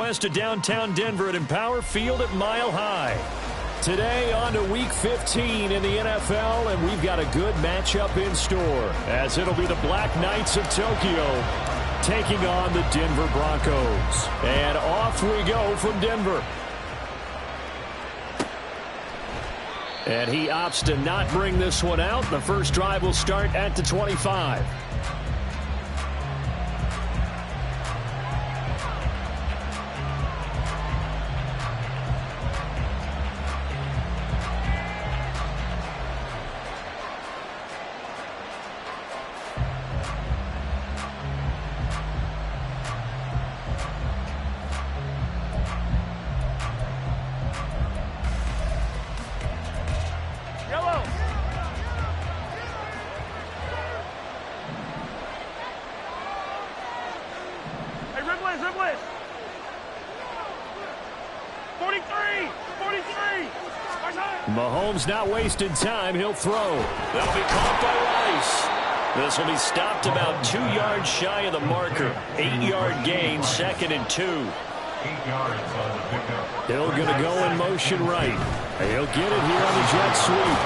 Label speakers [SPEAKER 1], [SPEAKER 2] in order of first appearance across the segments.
[SPEAKER 1] west of downtown Denver at Empower Field at Mile High. Today on to Week 15 in the NFL, and we've got a good matchup in store, as it'll be the Black Knights of Tokyo taking on the Denver Broncos. And off we go from Denver. And he opts to not bring this one out. The first drive will start at the 25. Mahomes not wasting time. He'll throw. That'll be caught by Rice. This will be stopped about 2 yards shy of the marker. 8-yard gain, 2nd and 2.
[SPEAKER 2] 8 yards on the pickup.
[SPEAKER 1] Hill going to go in motion right. He'll get it here on the jet sweep.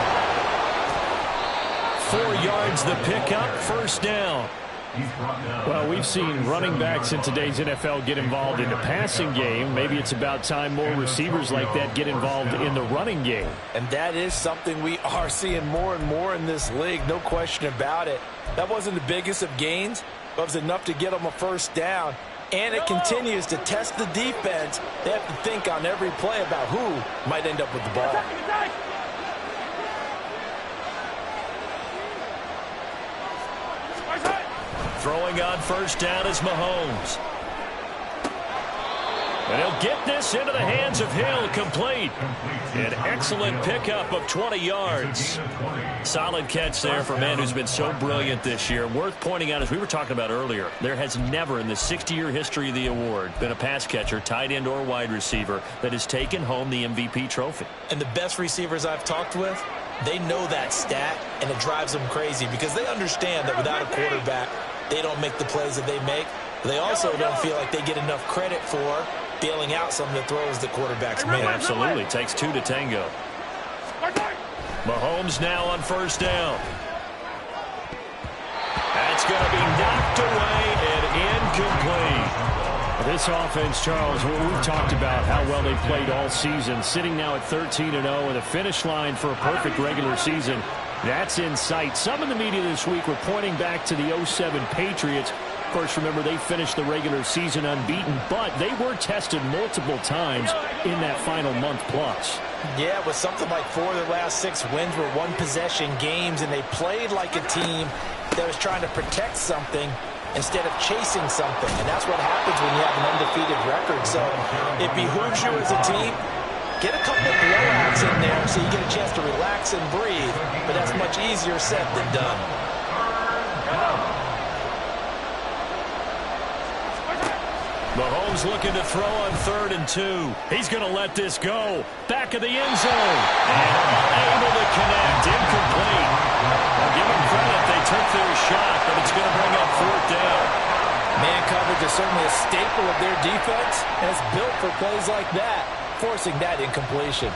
[SPEAKER 1] 4 yards the pickup, first down. Well, we've seen running backs in today's NFL get involved in the passing game. Maybe it's about time more receivers like that get involved in the running game.
[SPEAKER 3] And that is something we are seeing more and more in this league, no question about it. That wasn't the biggest of gains, but it was enough to get them a first down. And it continues to test the defense. They have to think on every play about who might end up with the ball.
[SPEAKER 1] Throwing on first down is Mahomes. And he'll get this into the hands of Hill, complete. An excellent pickup of 20 yards. Solid catch there for a man who's been so brilliant this year. Worth pointing out, as we were talking about earlier, there has never in the 60-year history of the award been a pass catcher, tight end or wide receiver, that has taken home the MVP trophy.
[SPEAKER 3] And the best receivers I've talked with, they know that stat, and it drives them crazy because they understand that without a quarterback, they don't make the plays that they make. They also don't feel like they get enough credit for bailing out some of the throws the quarterbacks make.
[SPEAKER 1] Absolutely. Takes 2 to tango. Mahomes now on first down. That's going to be knocked away and incomplete. This offense, Charles, we've talked about how well they played all season, sitting now at 13-0 and a finish line for a perfect regular season. That's in sight. Some in the media this week were pointing back to the 07 Patriots. Of course, remember, they finished the regular season unbeaten, but they were tested multiple times in that final month plus.
[SPEAKER 3] Yeah, with something like 4 of their last 6 wins were one-possession games, and they played like a team that was trying to protect something instead of chasing something. And that's what happens when you have an undefeated record. So it behooves you as a team. Get a couple of blowouts in there so you get a chance to relax and breathe. But that's much easier said than done.
[SPEAKER 1] Mahomes looking to throw on 3rd and 2. He's going to let this go. Back of the end zone. And unable to connect. Incomplete. I'll give them credit. They took their shot, but it's going to bring up 4th down.
[SPEAKER 3] Man coverage is certainly a staple of their defense, and it's built for plays like that, forcing that incompletion.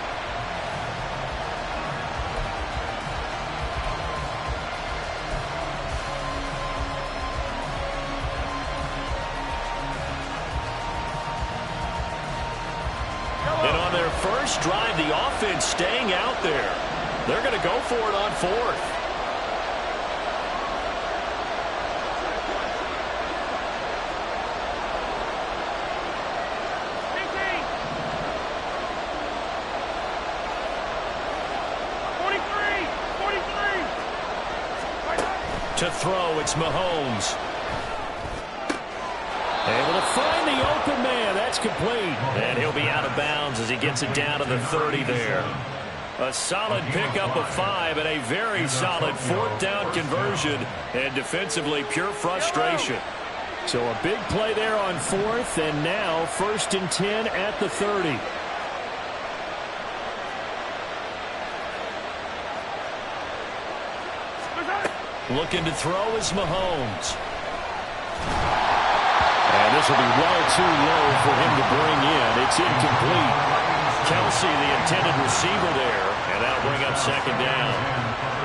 [SPEAKER 1] And on their first drive, the offense staying out there. They're going to go for it on 4th. To throw, it's Mahomes. Able to find the open man. That's complete. And he'll be out of bounds as he gets it down to the 30 there. A solid pickup of 5 and a very solid 4th down conversion. And defensively, pure frustration. So a big play there on 4th, and now 1st and 10 at the 30. Looking to throw is Mahomes. And This will be well too low for him to bring in. It's incomplete. Kelsey, the intended receiver there, and that'll bring up second down.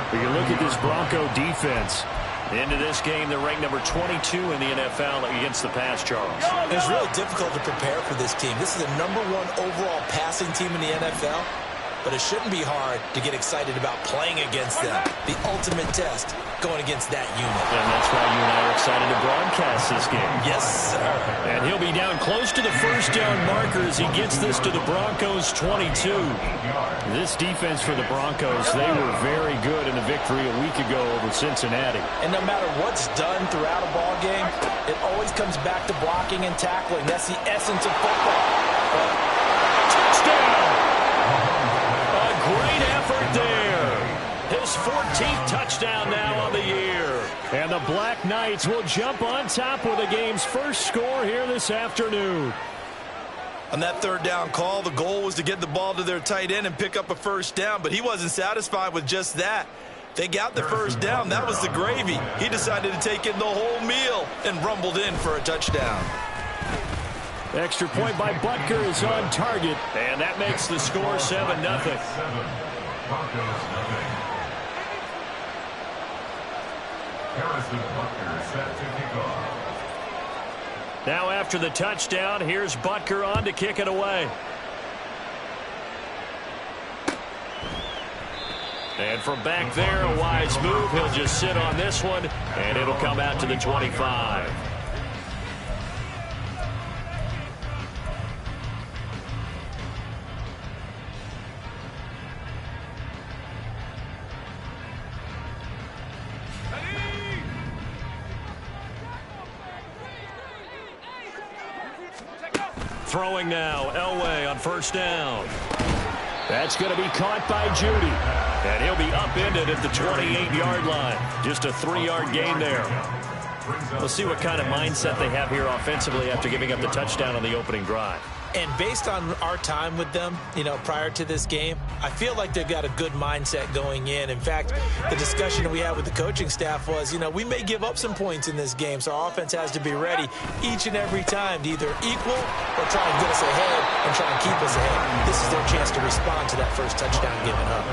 [SPEAKER 1] But you look at this Bronco defense. Into this game, they're ranked number 22 in the NFL against the pass, Charles.
[SPEAKER 3] It's really difficult to prepare for this team. This is the #1 overall passing team in the NFL, but it shouldn't be hard to get excited about playing against them. The ultimate test, going against that unit.
[SPEAKER 1] And that's why you and I are excited to broadcast this game.
[SPEAKER 3] Yes, sir.
[SPEAKER 1] And he'll be down close to the first down marker as he gets this to the Broncos' 22. This defense for the Broncos, they were very good in the victory a week ago over Cincinnati.
[SPEAKER 3] And no matter what's done throughout a ball game, it always comes back to blocking and tackling. That's the essence of football.
[SPEAKER 1] Touchdown! A great effort there. His 14th touchdown now on the year. And the Black Knights will jump on top with the game's first score here this afternoon.
[SPEAKER 4] On that third down call, the goal was to get the ball to their tight end and pick up a first down, but he wasn't satisfied with just that. They got the first down. That was the gravy. He decided to take in the whole meal and rumbled in for a touchdown.
[SPEAKER 1] Extra point by Butker is on target, and that makes the score 7-0.
[SPEAKER 2] Harrison Butker set to kick off.
[SPEAKER 1] Now after the touchdown, here's Butker on to kick it away. And from back there, a wise move. He'll just sit on this one, and it'll come out to the 25. Throwing now, Elway on first down. That's going to be caught by Judy. And he'll be upended at the 28-yard line. Just a 3-yard gain there. We'll see what kind of mindset they have here offensively after giving up the touchdown on the opening drive.
[SPEAKER 3] And based on our time with them, prior to this game, I feel like they've got a good mindset going in. In fact, the discussion that we had with the coaching staff was, we may give up some points in this game, so our offense has to be ready each and every time to either equal or try and get us ahead and try and keep us ahead. This is their chance to respond to that first touchdown given up.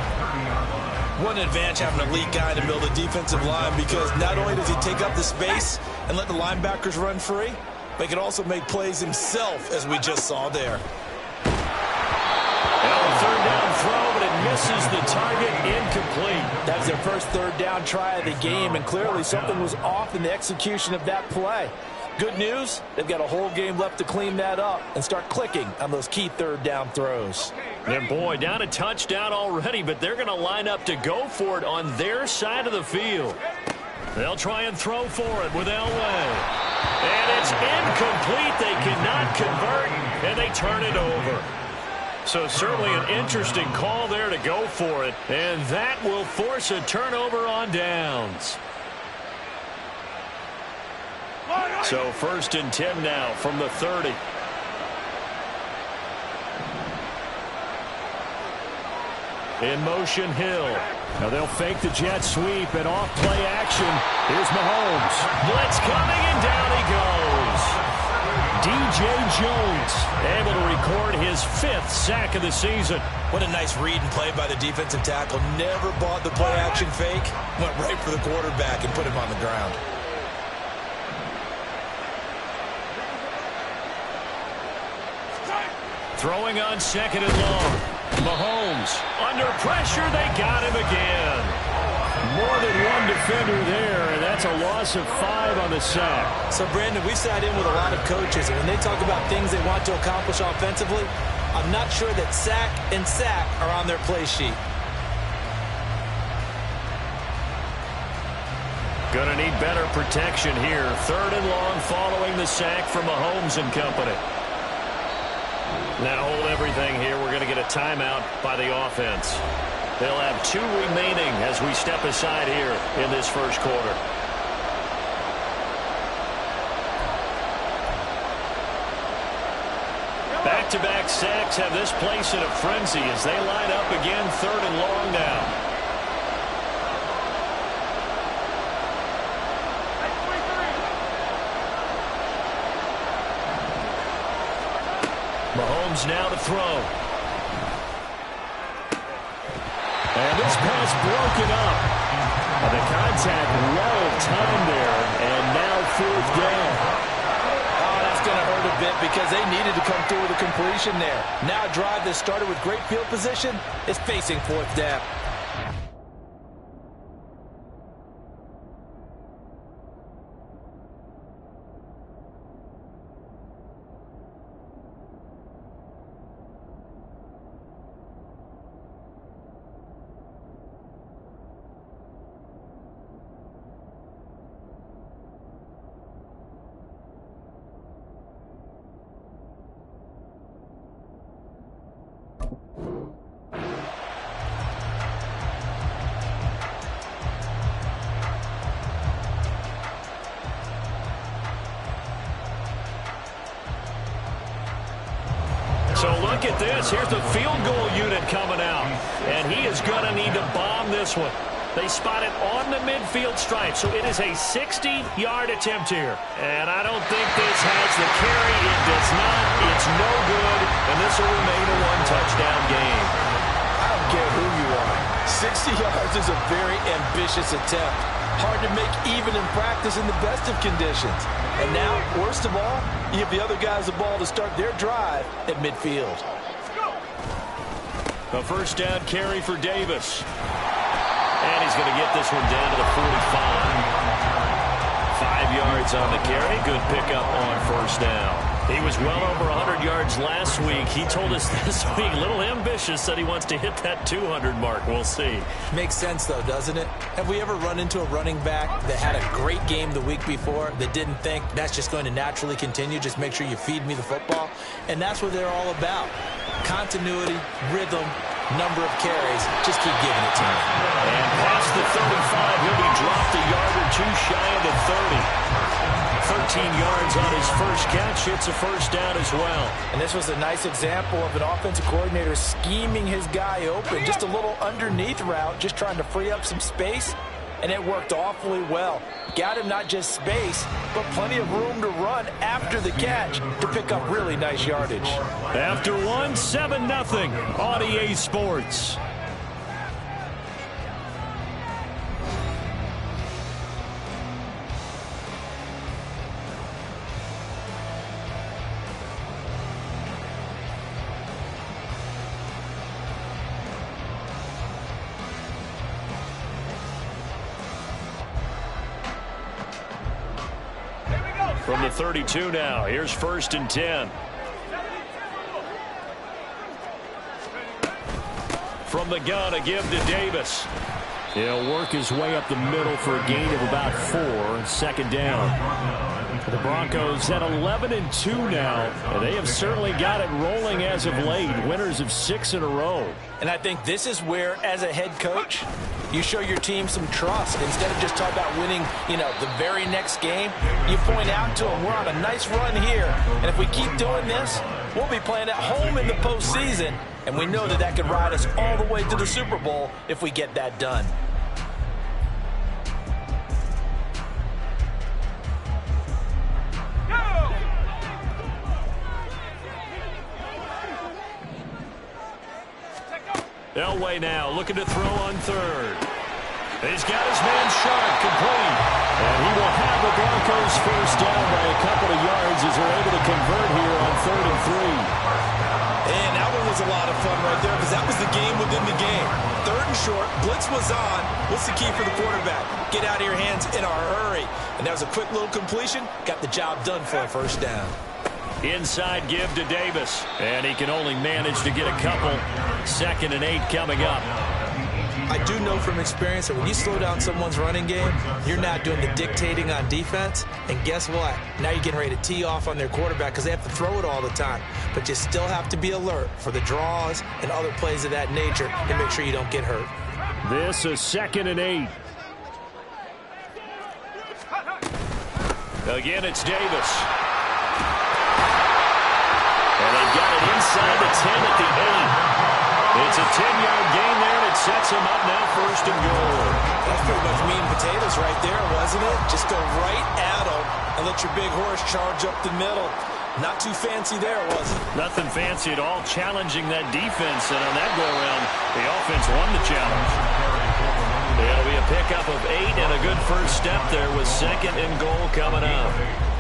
[SPEAKER 4] One advantage having an elite guy in the middle of the defensive line, because not only does he take up the space and let the linebackers run free, but he can also make plays himself, as we just saw there.
[SPEAKER 1] And a third down throw, but it misses the target, incomplete.
[SPEAKER 3] That was their first third down try of the game, and clearly something was off in the execution of that play. Good news, they've got a whole game left to clean that up and start clicking on those key third down throws.
[SPEAKER 1] And boy, down a touchdown already, but they're going to line up to go for it on their side of the field. They'll try and throw for it with Elway. And it's incomplete. They cannot convert, and they turn it over. So certainly an interesting call there to go for it, and that will force a turnover on downs. So 1st and 10 now from the 30. In motion, Hill. Now they'll fake the jet sweep and off play action. Here's Mahomes. Blitz coming, and down he goes. DJ Jones able to record his 5th sack of the season.
[SPEAKER 4] What a nice read and play by the defensive tackle. Never bought the play action fake. Went right for the quarterback and put him on the ground.
[SPEAKER 1] Throwing on 2nd and long. Mahomes under pressure. They got him again. More than one defender there, and that's a loss of 5 on the sack.
[SPEAKER 3] So, Brandon, we sat in with a lot of coaches, and when they talk about things they want to accomplish offensively, I'm not sure that sack and sack are on their play sheet.
[SPEAKER 1] Going to need better protection here. 3rd and long following the sack from Mahomes and company. Now hold everything here. We're going to get a timeout by the offense. They'll have 2 remaining as we step aside here in this first quarter. Back-to-back sacks have this place in a frenzy as they line up again 3rd and long now. Mahomes now to throw. And this pass broken up. The contact well timed there, and now 4th down.
[SPEAKER 3] Oh, that's going to hurt a bit because they needed to come through with a completion there. Now a drive that started with great field position is facing 4th down.
[SPEAKER 1] So look at this. Here's the field goal unit coming out. And he is going to need to bomb this one. They spot it on the midfield stripe. So it is a 60-yard attempt here. And I don't think this has the carry. It does not. It's no good. And this will remain a one-touchdown game.
[SPEAKER 3] I don't care who you are. 60 yards is a very ambitious attempt. Hard to make even in practice in the best of conditions. And now, worst of all, you give the other guys the ball to start their drive at midfield.
[SPEAKER 1] A first down carry for Davis. And he's going to get this one down to the 45. 5 yards on the carry. Good pickup on first down. He was well over 100 yards last week. He told us this week, a little ambitious, said he wants to hit that 200 mark. We'll see.
[SPEAKER 3] Makes sense, though, doesn't it? Have we ever run into a running back that had a great game the week before that didn't think that's just going to naturally continue? Just make sure you feed me the football. And that's what they're all about. Continuity, rhythm, number of carries. Just keep giving it to him.
[SPEAKER 1] And past the 35, he'll be dropped a yard or two shy of the 30. 13 yards on his first catch. It's a first down as well.
[SPEAKER 3] And this was a nice example of an offensive coordinator scheming his guy open. Just a little underneath route, just trying to free up some space. And it worked awfully well. Got him not just space, but plenty of room to run after the catch to pick up really nice yardage.
[SPEAKER 1] After one, 7-0 on EA Sports. From the 32 now, here's 1st and 10. From the gun, a give to Davis. He'll work his way up the middle for a gain of about 4. 2nd down. The Broncos at 11-2 now, and they have certainly got it rolling as of late. Winners of 6 in a row.
[SPEAKER 3] And I think this is where, as a head coach, you show your team some trust. Instead of just talking about winning, the very next game, you point out to them, we're on a nice run here. And if we keep doing this, we'll be playing at home in the postseason. And we know that that could ride us all the way to the Super Bowl if we get that done.
[SPEAKER 1] Elway now looking to throw on 3rd. He's got his man Sharp complete. And he will have the Broncos first down by a couple of yards as they're able to convert here on 3rd and 3.
[SPEAKER 4] And that one was a lot of fun right there because that was the game within the game. 3rd and short, blitz was on. What's the key for the quarterback? Get out of your hands in a hurry. And that was a quick little completion. Got the job done for a first down.
[SPEAKER 1] Inside give to Davis. And he can only manage to get a couple. 2nd and 8 coming up.
[SPEAKER 3] I do know from experience that when you slow down someone's running game, you're not doing the dictating on defense. And guess what? Now you're getting ready to tee off on their quarterback because they have to throw it all the time. But you still have to be alert for the draws and other plays of that nature and make sure you don't get hurt.
[SPEAKER 1] This is 2nd and 8. Again, it's Davis. And they've got it inside the 10 at the 8. It's a 10-yard gain there, and it sets him up now 1st and goal.
[SPEAKER 3] That's pretty much meat and potatoes right there, wasn't it? Just go right at him and let your big horse charge up the middle. Not too fancy there, was it?
[SPEAKER 1] Nothing fancy at all, challenging that defense, and on that go-around, the offense won the challenge. It'll be a pickup of 8 and a good first step there with 2nd and goal coming up.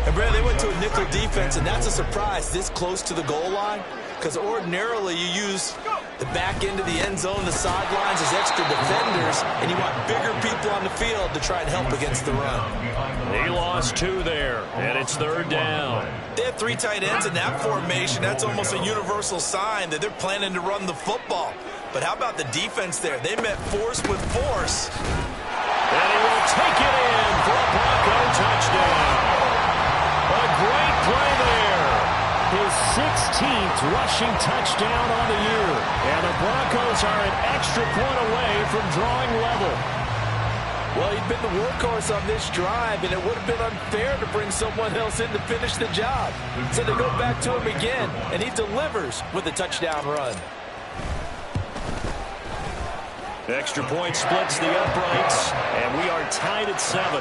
[SPEAKER 3] And, Brad, they went to a nickel defense, and that's a surprise this close to the goal line, because ordinarily you use the back end of the end zone, the sidelines as extra defenders, and you want bigger people on the field to try and help against the run.
[SPEAKER 1] He lost 2 there, and it's 3rd down.
[SPEAKER 3] They have 3 tight ends in that formation. That's almost a universal sign that they're planning to run the football. But how about the defense there? They met force with force.
[SPEAKER 1] And he will take it in for a Bronco touchdown. A great play there. His 16th rushing touchdown on the year. And the Broncos are an extra point away from drawing level.
[SPEAKER 3] Well, he'd been the workhorse on this drive, and it would have been unfair to bring someone else in to finish the job. So they go back to him again, and he delivers with a touchdown run.
[SPEAKER 1] Extra point splits the uprights, and we are tied at 7.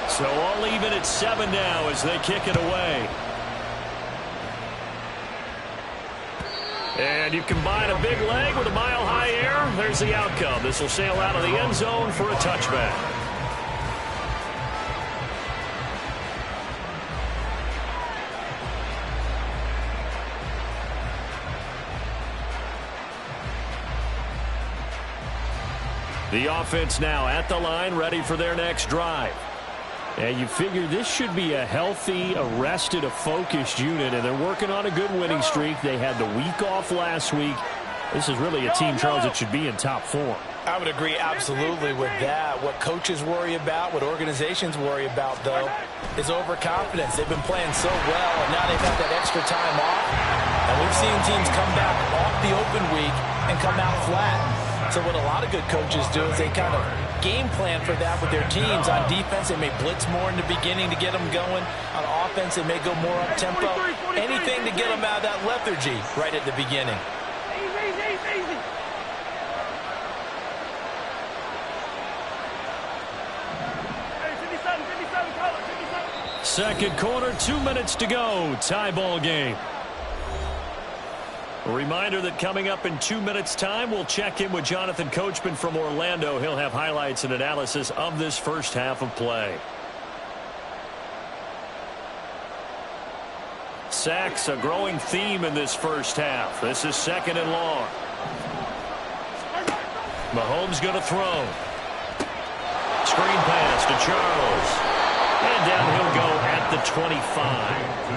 [SPEAKER 1] So all even at 7 now as they kick it away. And you combine a big leg with a mile-high air, there's the outcome. This will sail out of the end zone for a touchback. The offense now at the line, ready for their next drive. And you figure this should be a healthy, arrested, a focused unit, and they're working on a good winning streak. They had the week off last week. This is really a team, Charles, that should be in top form.
[SPEAKER 3] I would agree absolutely with that. What coaches worry about, what organizations worry about, though, is overconfidence. They've been playing so well, and now they've had that extra time off. And we've seen teams come back off the open week and come out flat. So what a lot of good coaches do is they kind of game plan for that with their teams. On defense, they may blitz more in the beginning to get them going. On offense, they may go more up-tempo. Anything to get them out of that lethargy right at the beginning.
[SPEAKER 5] Easy.
[SPEAKER 1] Second quarter, 2 minutes to go. Tie ball game. A reminder that coming up in 2 minutes' time, we'll check in with Jonathan Coachman from Orlando. He'll have highlights and analysis of this first half of play. Sacks, a growing theme in this first half. This is 2nd and long. Mahomes going to throw. Screen pass to Charles. And down he'll go at the 25.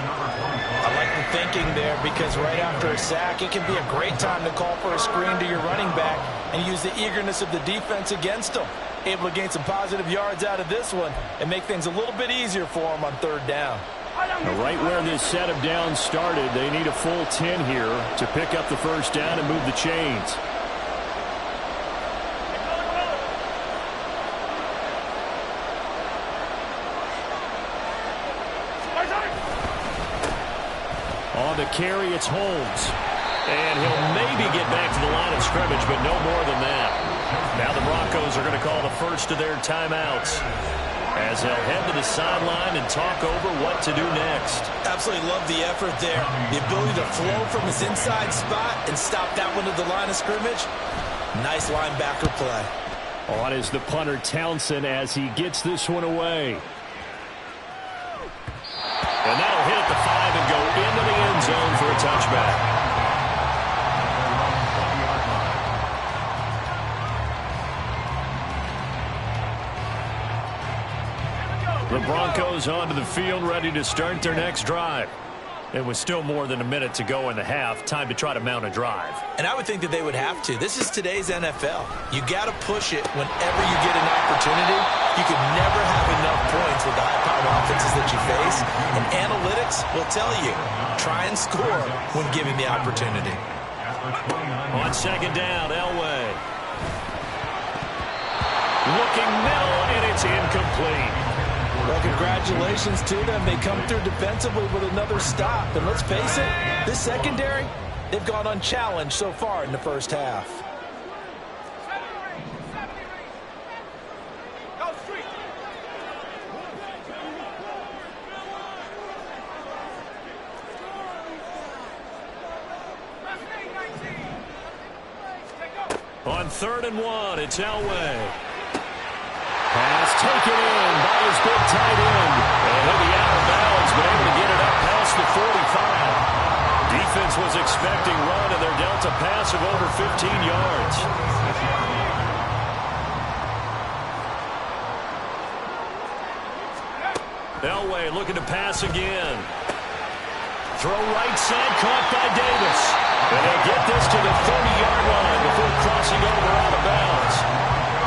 [SPEAKER 3] I like the thinking there because right after a sack, it can be a great time to call for a screen to your running back and use the eagerness of the defense against them. Able to gain some positive yards out of this one and make things a little bit easier for them on 3rd down.
[SPEAKER 1] Right where this set of downs started, they need a full 10 here to pick up the first down and move the chains. On the carry, it's Holmes. And he'll maybe get back to the line of scrimmage, but no more than that. Now the Broncos are going to call the first of their timeouts as they'll head to the sideline and talk over what to do next.
[SPEAKER 3] Absolutely love the effort there. The ability to flow from his inside spot and stop that one to the line of scrimmage. Nice linebacker play.
[SPEAKER 1] On is the punter Townsend as he gets this one away. And that'll hit at the 5 and go into the end zone for a touchback. The Broncos onto the field, ready to start their next drive. It was still more than a minute to go in the half. Time to try to mount a drive.
[SPEAKER 3] And I would think that they would have to. This is today's NFL. You got to push it whenever you get an opportunity. You can never have enough points with the high-powered offenses that you face. And analytics will tell you, try and score when given the opportunity.
[SPEAKER 1] On 2nd down, Elway. Looking middle, and it's incomplete.
[SPEAKER 3] Well, congratulations to them. They come through defensively with another stop. And let's face it, this secondary, they've gone unchallenged so far in the first half.
[SPEAKER 1] On 3rd and 1, it's Elway. Pass taken in by his big tight end. And he'll be out of bounds, but able to get it up past the 45. Defense was expecting run, and they're dealt a pass of over 15 yards. Elway looking to pass again. Throw right side, caught by Davis. And they get this to the 30-yard line before crossing over out of bounds.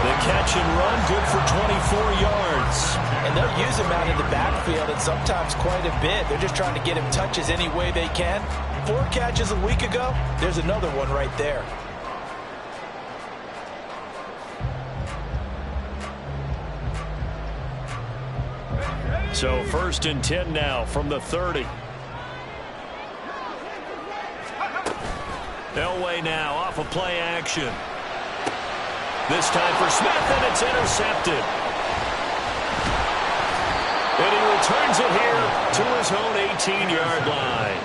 [SPEAKER 1] The catch and run, good for 24 yards.
[SPEAKER 3] And they'll use him out in the backfield, and sometimes quite a bit. They're just trying to get him touches any way they can. 4 catches a week ago, there's another one right there.
[SPEAKER 1] So 1st and 10 now from the 30. Elway now off of play action. This time for Smith, and it's intercepted. And he returns it here to his own 18-yard line.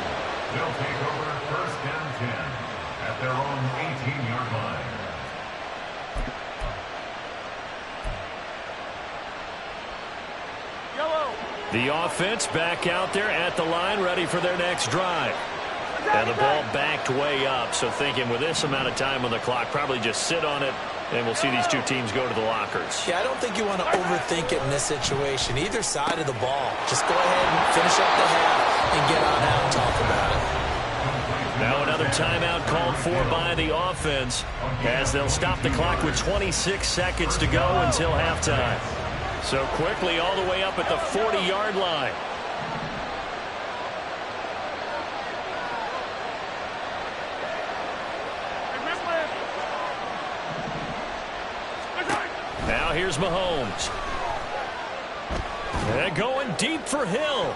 [SPEAKER 2] They'll take over 1st and 10 at their own 18-yard line.
[SPEAKER 1] The offense back out there at the line, ready for their next drive. And the ball backed way up, so thinking with this amount of time on the clock, probably just sit on it, and we'll see these two teams go to the lockers.
[SPEAKER 3] Yeah, I don't think you want to overthink it in this situation. Either side of the ball. Just go ahead and finish up the half and get on out and talk about it.
[SPEAKER 1] Now another timeout called for by the offense, as they'll stop the clock with 26 seconds to go until halftime. So quickly all the way up at the 40-yard line. Now here's Mahomes. And going deep for Hill.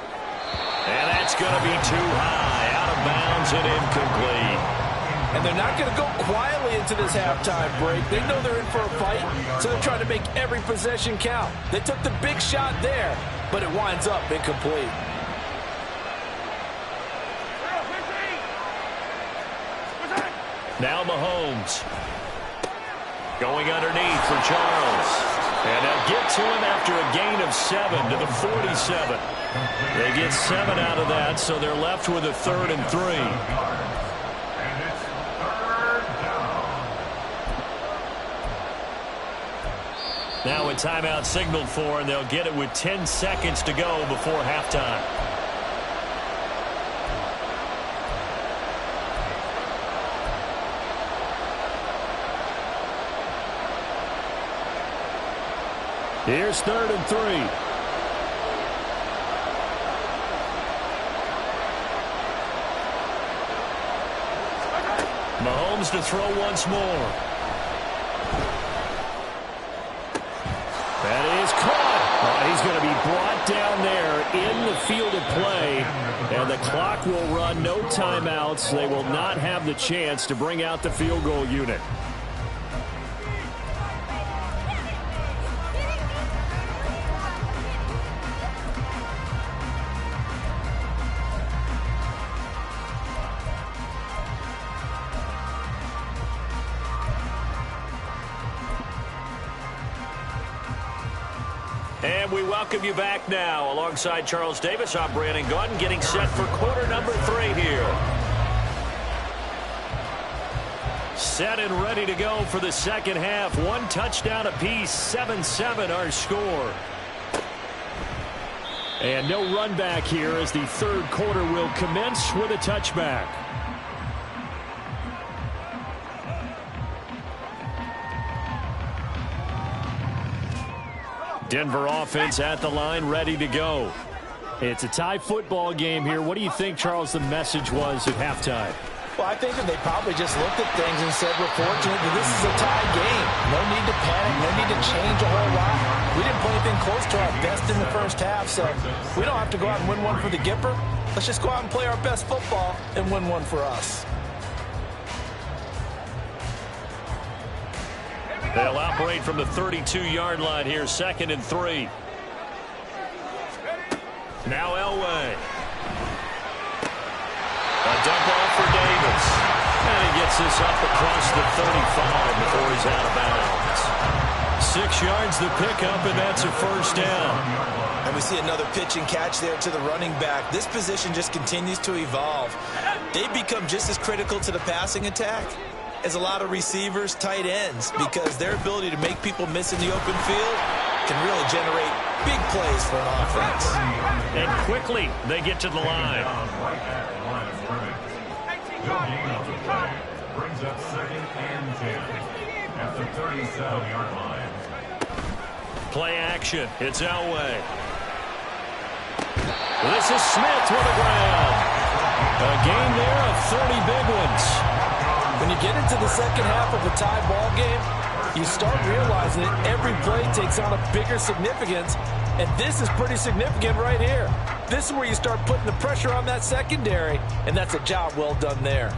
[SPEAKER 1] And that's going to be too high. Out of bounds and incomplete.
[SPEAKER 3] And they're not going to go quietly into this halftime break. They know they're in for a fight, so they're trying to make every possession count. They took the big shot there, but it winds up incomplete.
[SPEAKER 1] Now Mahomes. Going underneath for Charles. And they'll get to him after a gain of 7 to the 47. They get 7 out of that, so they're left with a 3rd and 3. Now a timeout signaled for, and they'll get it with 10 seconds to go before halftime. Here's 3rd and 3. Mahomes to throw once more. That is caught. He's going to be brought down there in the field of play. And the clock will run, no timeouts. They will not have the chance to bring out the field goal unit. And we welcome you back now. Alongside Charles Davis, I'm Brandon Gaudin, getting set for quarter number 3 here. Set and ready to go for the second half. 1 touchdown apiece, 7-7 our score. And no run back here as the 3rd quarter will commence with a touchback. Denver offense at the line, ready to go. It's a tie football game here. What do you think, Charles, the message was at halftime?
[SPEAKER 3] Well, I think that they probably just looked at things and said, we're fortunate that this is a tie game. No need to panic. No need to change a whole lot. We didn't play anything close to our best in the first half, so we don't have to go out and win one for the Gipper. Let's just go out and play our best football and win one for us.
[SPEAKER 1] They'll operate from the 32-yard line here, 2nd and 3. Now Elway. A dump off for Davis. And he gets gets this up across the 35 before he's out of bounds. 6 yards the pickup, and that's a first down.
[SPEAKER 3] And we see another pitch and catch there to the running back. This position just continues to evolve. They become just as critical to the passing attack as a lot of receivers, tight ends, because their ability to make people miss in the open field can really generate big plays for an offense.
[SPEAKER 1] And quickly they get to the line.
[SPEAKER 2] Brings up 2nd and 10 at the 37-yard line.
[SPEAKER 1] Play action. It's Elway. This is Smith with the ground. A gain there of 30 big ones.
[SPEAKER 3] When you get into the second half of a tie ball game, you start realizing that every play takes on a bigger significance, and this is pretty significant right here. This is where you start putting the pressure on that secondary, and that's a job well done there.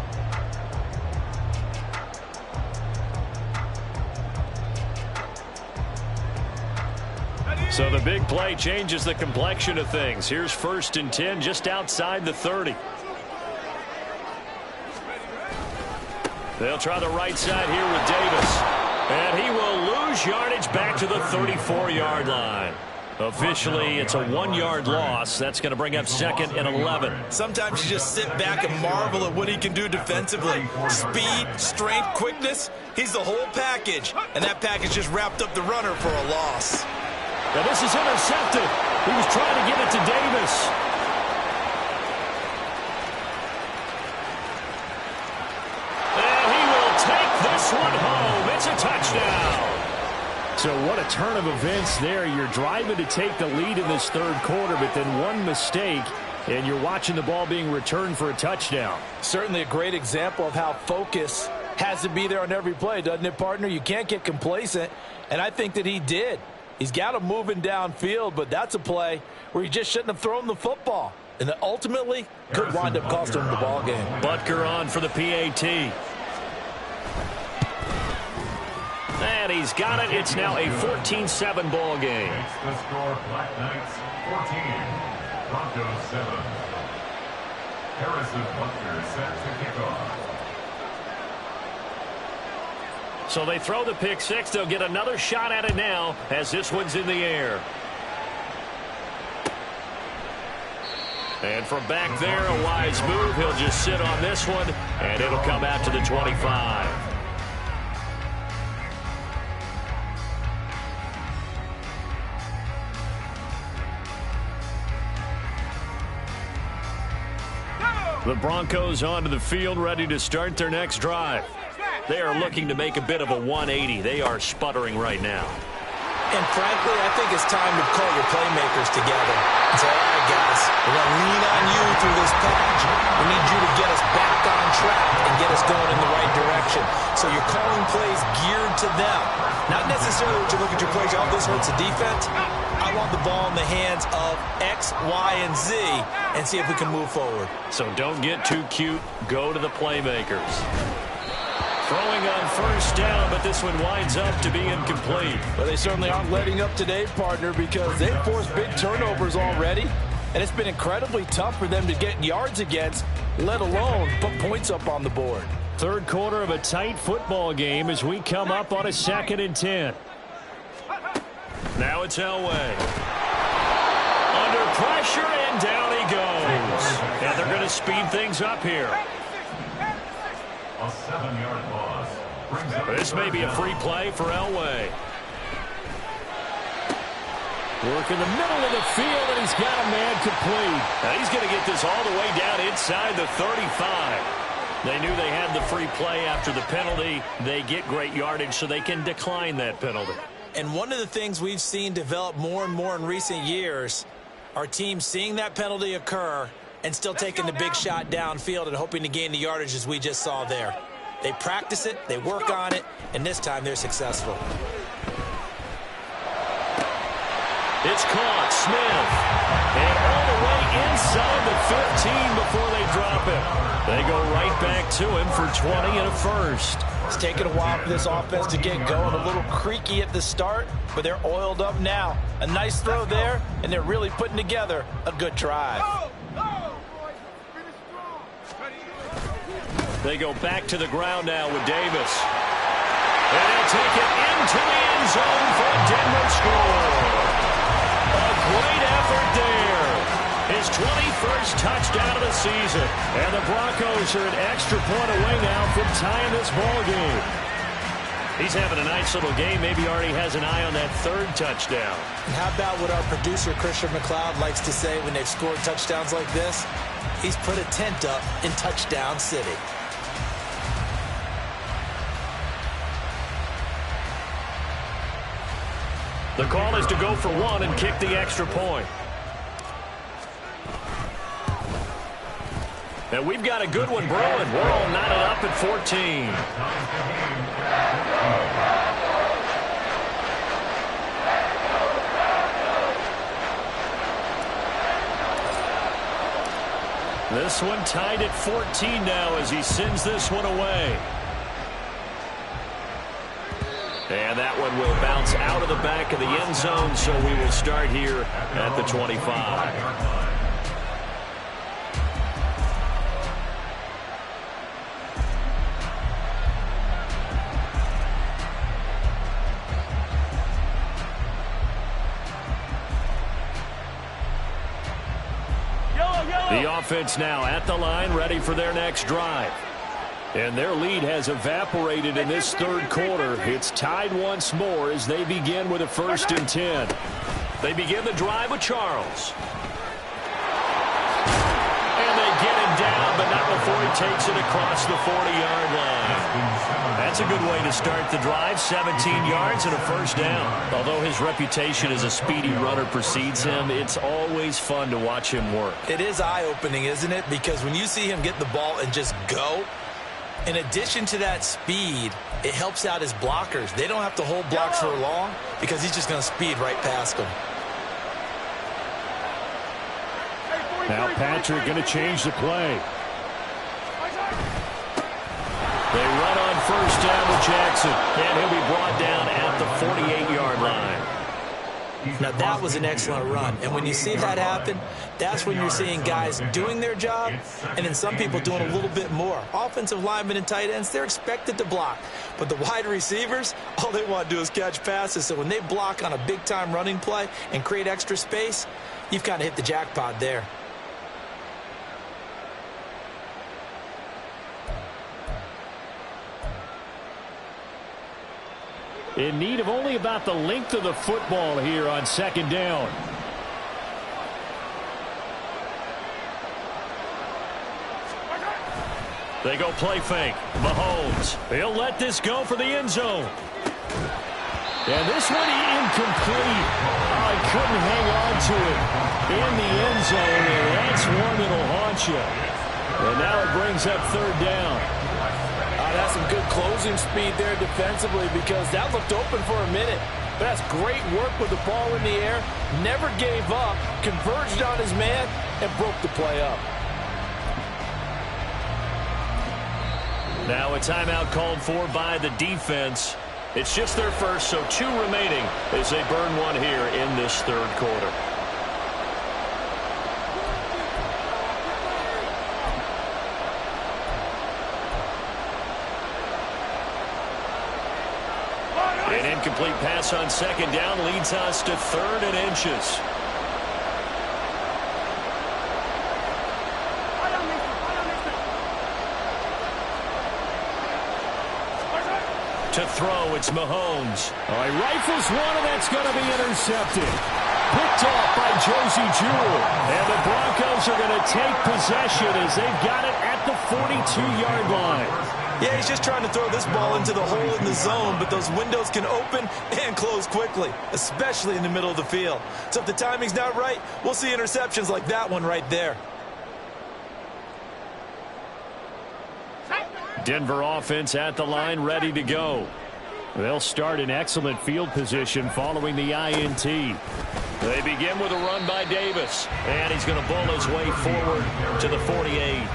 [SPEAKER 1] So the big play changes the complexion of things. Here's 1st and 10 just outside the 30. They'll try the right side here with Davis. And he will lose yardage back to the 34-yard line. Officially, it's a 1-yard loss. That's going to bring up 2nd and 11.
[SPEAKER 4] Sometimes you just sit back and marvel at what he can do defensively. Speed, strength, quickness. He's the whole package. And that package just wrapped up the runner for a loss.
[SPEAKER 1] Now this is intercepted. He was trying to get it to Davis. And he will take this one home. It's a touchdown. So what a turn of events there. You're driving to take the lead in this 3rd quarter, but then one mistake, and you're watching the ball being returned for a touchdown.
[SPEAKER 3] Certainly a great example of how focus has to be there on every play, doesn't it, partner? You can't get complacent, and I think that he did. He's got him moving downfield, but that's a play where he just shouldn't have thrown the football. And that ultimately could wind up costing him the ball game.
[SPEAKER 1] Butker on for the PAT. And he's got it. It's now a 14-7 ball game.
[SPEAKER 2] The score, Black Knights 14, Broncos 7. Harrison Butker set to kick off.
[SPEAKER 1] So they throw the pick 6. They'll get another shot at it now as this one's in the air. And from back there, a wise move. He'll just sit on this one, and it'll come out to the 25. The Broncos onto the field, ready to start their next drive. They are looking to make a bit of a 180. They are sputtering right now.
[SPEAKER 3] And frankly, I think it's time to call your playmakers together and say, all right, guys, we're going to lean on you through this patch. We need you to get us back on track and get us going in the right direction. So you're calling plays geared to them. Not necessarily what you look at your plays, oh, this hurts the defense. I want the ball in the hands of X, Y, and Z and see if we can move forward.
[SPEAKER 1] So don't get too cute. Go to the playmakers. Throwing on 1st down, but this one winds up to be incomplete.
[SPEAKER 3] Well, they certainly aren't letting up today, partner, because they've forced big turnovers already, and it's been incredibly tough for them to get yards against, let alone put points up on the board.
[SPEAKER 1] 3rd quarter of a tight football game as we come up on a 2nd and 10. Now it's Elway. Under pressure, and down he goes. And they're going to speed things up here.
[SPEAKER 2] A 7-yard loss.
[SPEAKER 1] This may be a free play for Elway. Work in the middle of the field, and he's got a man complete. Now he's going to get this all the way down inside the 35. They knew they had the free play after the penalty. They get great yardage, so they can decline that penalty.
[SPEAKER 3] And one of the things we've seen develop more and more in recent years are teams seeing that penalty occur and still taking the big shot downfield and hoping to gain the yardage as we just saw there. They practice it, they work on it, and this time they're successful.
[SPEAKER 1] It's caught, Smith. And all the way inside the 15 before they drop it. They go right back to him for 20 and a first.
[SPEAKER 3] It's taken a while for this offense to get going. A little creaky at the start, but they're oiled up now. A nice throw there, and they're really putting together a good drive.
[SPEAKER 1] They go back to the ground now with Davis. And they'll take it into the end zone for a Denver score. A great effort there. His 21st touchdown of the season. And the Broncos are an extra point away now from tying this ball game. He's having a nice little game. Maybe already has an eye on that third touchdown.
[SPEAKER 3] And how about what our producer, Christian McLeod, likes to say when they've scored touchdowns like this? He's put a tent up in Touchdown City.
[SPEAKER 1] The call is to go for one and kick the extra point. And we've got a good one brewing. We're all knotted up at 14. This one tied at 14 now as he sends this one away. And that one will bounce out of the back of the end zone, so we will start here at the 25. The offense now at the line, ready for their next drive. And their lead has evaporated in this third quarter. It's tied once more as they begin with a 1st and 10. They begin the drive with Charles. And they get him down, but not before he takes it across the 40-yard line. That's a good way to start the drive. 17 yards and a 1st down. Although his reputation as a speedy runner precedes him, it's always fun to watch him work.
[SPEAKER 3] It is eye-opening, isn't it? Because when you see him get the ball and just go, in addition to that speed, it helps out his blockers. They don't have to hold blocks for long because he's just going to speed right past them.
[SPEAKER 1] Now Patrick going to change the play. They run on 1st down with Jackson, and he'll be brought down at the 48-yard line.
[SPEAKER 3] Now, that was an excellent run. And when you see that happen, that's when you're seeing guys doing their job and then some people doing a little bit more. Offensive linemen and tight ends, they're expected to block. But the wide receivers, all they want to do is catch passes. So when they block on a big-time running play and create extra space, you've kind of hit the jackpot there.
[SPEAKER 1] In need of only about the length of the football here on 2nd down. They go play fake. Mahomes. He'll let this go for the end zone. And this one incomplete. Oh, he couldn't hang on to it in the end zone, and that's one that'll haunt you. And now it brings up 3rd down.
[SPEAKER 6] That's some good closing speed there defensively because that looked open for a minute. But that's great work with the ball in the air. Never gave up, converged on his man, and broke the play up.
[SPEAKER 1] Now a timeout called for by the defense. It's just their first, so 2 remaining as they burn one here in this 3rd quarter. An incomplete pass on 2nd down leads us to 3rd and inches. To throw, it's Mahomes. Oh, he rifles one, and that's going to be intercepted. Picked off by Josie Jewell. And the Broncos are going to take possession as they've got it at the 42-yard line.
[SPEAKER 4] Yeah, he's just trying to throw this ball into the hole in the zone, but those windows can open and close quickly, especially in the middle of the field. So if the timing's not right, we'll see interceptions like that one right there.
[SPEAKER 1] Denver offense at the line, ready to go. They'll start in excellent field position following the INT. They begin with a run by Davis, and he's going to bull his way forward to the 48.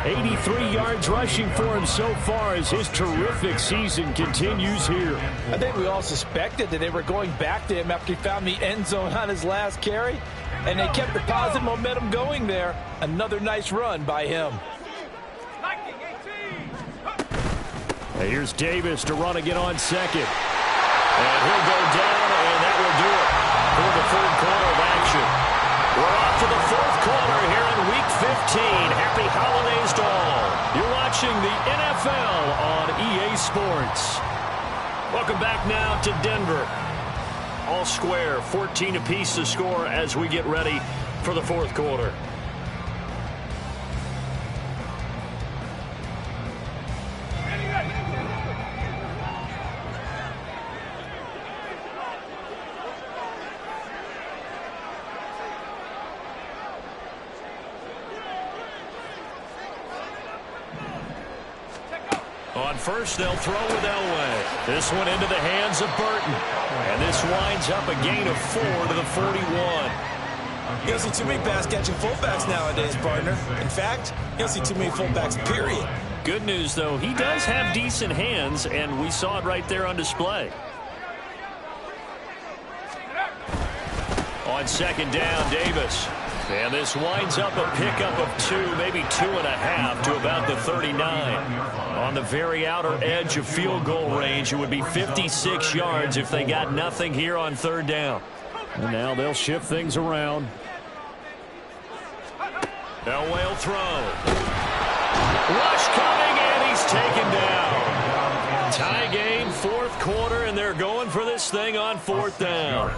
[SPEAKER 1] 83 yards rushing for him so far as his terrific season continues here.
[SPEAKER 6] I think we all suspected that they were going back to him after he found the end zone on his last carry, and they kept the positive momentum going there. Another nice run by him.
[SPEAKER 1] Here's Davis to run again on second. And he'll go down, and that will do it for the third quarter of action. We're off to the fourth quarter here in Week 15. Happy holidays to all. You're watching the NFL on EA Sports. Welcome back now to Denver. All square, 14 apiece to score as we get ready for the fourth quarter. On first, they'll throw with Elway. This one into the hands of Burton. And this winds up a gain of 4 to the 41.
[SPEAKER 3] You don't see too many pass-catching fullbacks nowadays, partner. In fact, you don't see too many fullbacks, period.
[SPEAKER 1] Good news, though, he does have decent hands, and we saw it right there on display. On second down, Davis. And this winds up a pickup of 2, maybe 2.5 to about the 39. On the very outer edge of field goal range, it would be 56 yards if they got nothing here on third down. And now they'll shift things around. Elway will throw. Rush coming, and he's taken down. Tie game, fourth quarter, and they're going for this thing on fourth down.